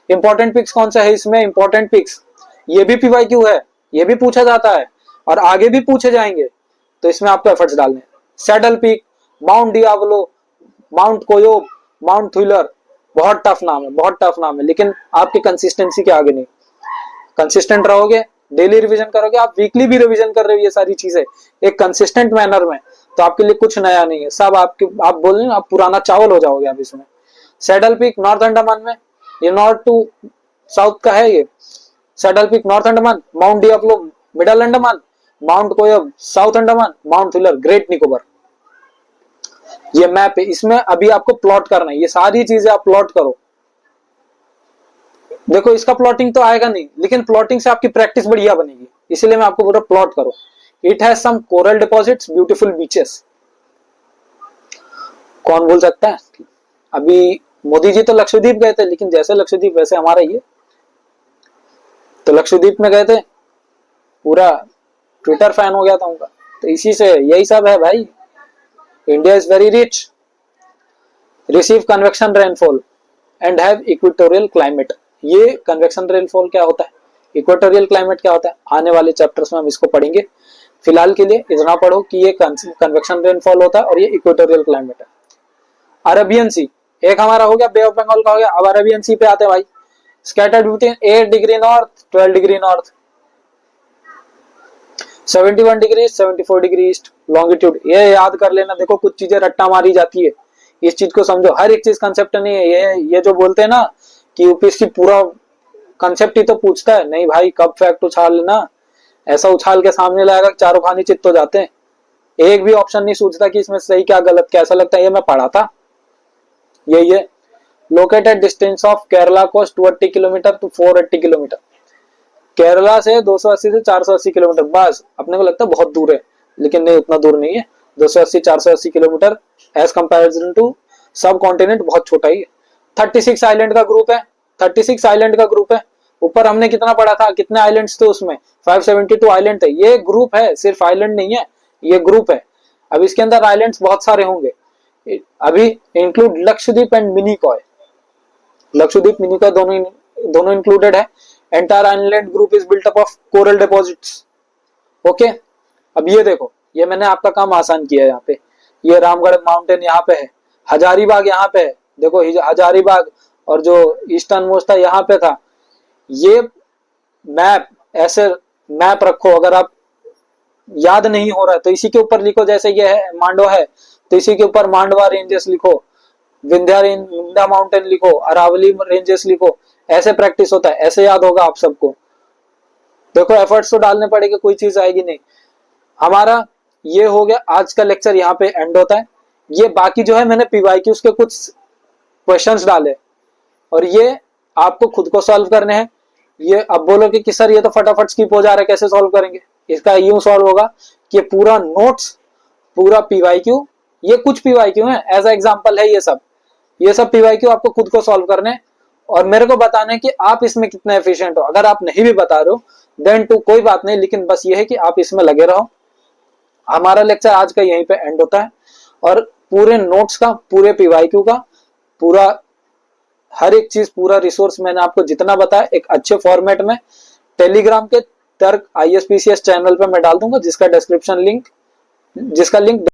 इंपॉर्टेंट पिक्स कौन सा है इसमें, इंपॉर्टेंट पिक्स, ये भी पीवाईक्यू है, ये भी पूछा जाता है और आगे भी पूछे जाएंगे, तो इसमें आपको एफर्ट्स डालने। Saddle peak, mount Diavolo, mount Koyob, mount Thuillier, बहुत टफ नाम है, बहुत टफ नाम है, लेकिन आपकी कंसिस्टेंसी के आगे नहीं। कंसिस्टेंट रहोगे, डेली रिवीजन करोगे, आप वीकली भी रिवीजन कर रहे हो ये सारी चीजें एक कंसिस्टेंट मैनर में, तो आपके लिए कुछ नया नहीं है, सब आपके, आप बोल रहे आप पुराना चावल हो जाओगे आप इसमें। सैडल पीक नॉर्थ अंडमान में, ये नॉर्थ टू साउथ का है ये। Saddle peak north Andaman, mount Diavolo middle Andaman, mount Koyob south Andaman, mount Thuillier great Nicobar. ये मैप है, इसमें अभी आपको प्लॉट करना है, ये सारी चीजें आप प्लॉट करो। देखो इसका प्लॉटिंग तो आएगा नहीं, लेकिन प्लॉटिंग से आपकी प्रैक्टिस बढ़िया बनेगी, इसलिए मैं आपको पूरा प्लॉट करो। It has some coral deposits, beautiful beaches. कौन बोल सकता है, अभी मोदी जी तो लक्षद्वीप गए थे, लेकिन जैसे लक्षद्वीप वैसे हमारा ये, तो लक्षद्वीप में गए थे, पूरा ट्विटर फैन हो गया था उनका, तो इसी से यही सब है भाई। India is very rich, receive convection rainfall and have equatorial climate. ये कन्वेक्शन रेनफॉल क्या होता है, इक्वेटोरियल क्लाइमेट क्या होता है, आने वाले चैप्टर्स में हम इसको पढ़ेंगे। फिलहाल के लिए इतना पढ़ो कि ये कन्वेक्शन रेनफॉल होता है और ये इक्वेटोरियल क्लाइमेट है। अरेबियन सी, एक हमारा हो गया, बे ऑफ बंगाल का हो गया, अब अरेबियन सी पे आते हैं भाई। Scattered between 8 degree north, 12 degree north, 71 degree, 74 degree east longitude. ये याद कर लेना, देखो कुछ चीजें रट्टा मारी जाती है, इस चीज को समझो, हर एक चीज कंसेप्ट नहीं है। ये जो बोलते हैं ना कि यूपीएससी पूरा कंसेप्ट ही तो पूछता है, नहीं भाई, कब फैक्ट उछाल लेना, ऐसा उछाल के सामने लाएगा चारों खानी चित्त हो जाते हैं। एक भी ऑप्शन नहीं सोचता कि इसमें सही क्या गलत, कैसा लगता है, ये मैं पढ़ा था, यही है। Located distance of Kerala coast 280 kilometre to 480 kilometre. Kerala से 280 से 480 किलोमीटर, बस अपने को लगता है बहुत दूर है, लेकिन नहीं, उतना दूर नहीं है। 280-480 किलोमीटर एज कंपैरिजन टू सब कॉन्टिनेंट बहुत छोटा ही है। 36 आइलैंड का ग्रुप है, 36 आइलैंड का ग्रुप है। ऊपर हमने कितना पढ़ा था, कितने आइलैंड्स थे उसमें, 572 आइलैंड थे। ये ग्रुप है, सिर्फ आइलैंड नहीं है, ये ग्रुप है। अब इसके अंदर आइलैंड्स बहुत सारे होंगे, अभी इंक्लूड लक्षद्वीप एंड मिनिकॉय, लक्षद्वीप मिनिकॉय दोनों इंक्लूडेड है। Entire island group is built up of coral deposits. Okay, अब ये देखो, ये मैंने आपका काम आसान किया है। यहाँ पे ये रामगढ़ माउंटेन यहाँ पे है, हजारीबाग यहाँ पे है, देखो हजारीबाग, और जो ईस्टर्न मोस्ट था यहाँ पे था। ये मैप, ऐसे मैप रखो, अगर आप याद नहीं हो रहा है तो इसी के ऊपर लिखो, जैसे ये है मांडवा है तो इसी के ऊपर मांडवा रेंजेस लिखो, विंध्या माउंटेन लिखो, अरावली रेंजेस लिखो, ऐसे प्रैक्टिस होता है, ऐसे याद होगा आप सबको। देखो एफर्ट्स तो डालने पड़ेंगे, कोई चीज आएगी नहीं। हमारा ये हो गया, आज का लेक्चर यहाँ पे एंड होता है। ये बाकी जो है मैंने पीवाईक्यूज के कुछ क्वेश्चंस डाले और ये आपको खुद को सॉल्व करने हैं। ये अब बोलोगे कि सर ये तो फटाफट स्किप हो जा रहा है, कैसे सॉल्व करेंगे? इसका यूं सॉल्व होगा कि पूरा नोट्स, पूरा पीवाईक्यू, ये कुछ पीवाईक्यू है, एज अ एग्जांपल है ये सब पीवाईक्यू आपको खुद को सॉल्व करने और मेरे को बताना है कि आप इसमें कितने एफिशिएंट हो। अगर आप नहीं भी बता रहे हो देन टू कोई बात नहीं, लेकिन बस ये है कि आप इसमें लगे रहो। हमारा लेक्चर आज का यहीं पे एंड होता है और पूरे नोट्स का, पूरे पीवाईक्यू का, पूरा हर एक चीज, पूरा रिसोर्स मैंने आपको जितना बताया एक अच्छे फॉर्मेट में टेलीग्राम के तर्क ISPCS चैनल पे मैं डाल दूंगा, जिसका लिंक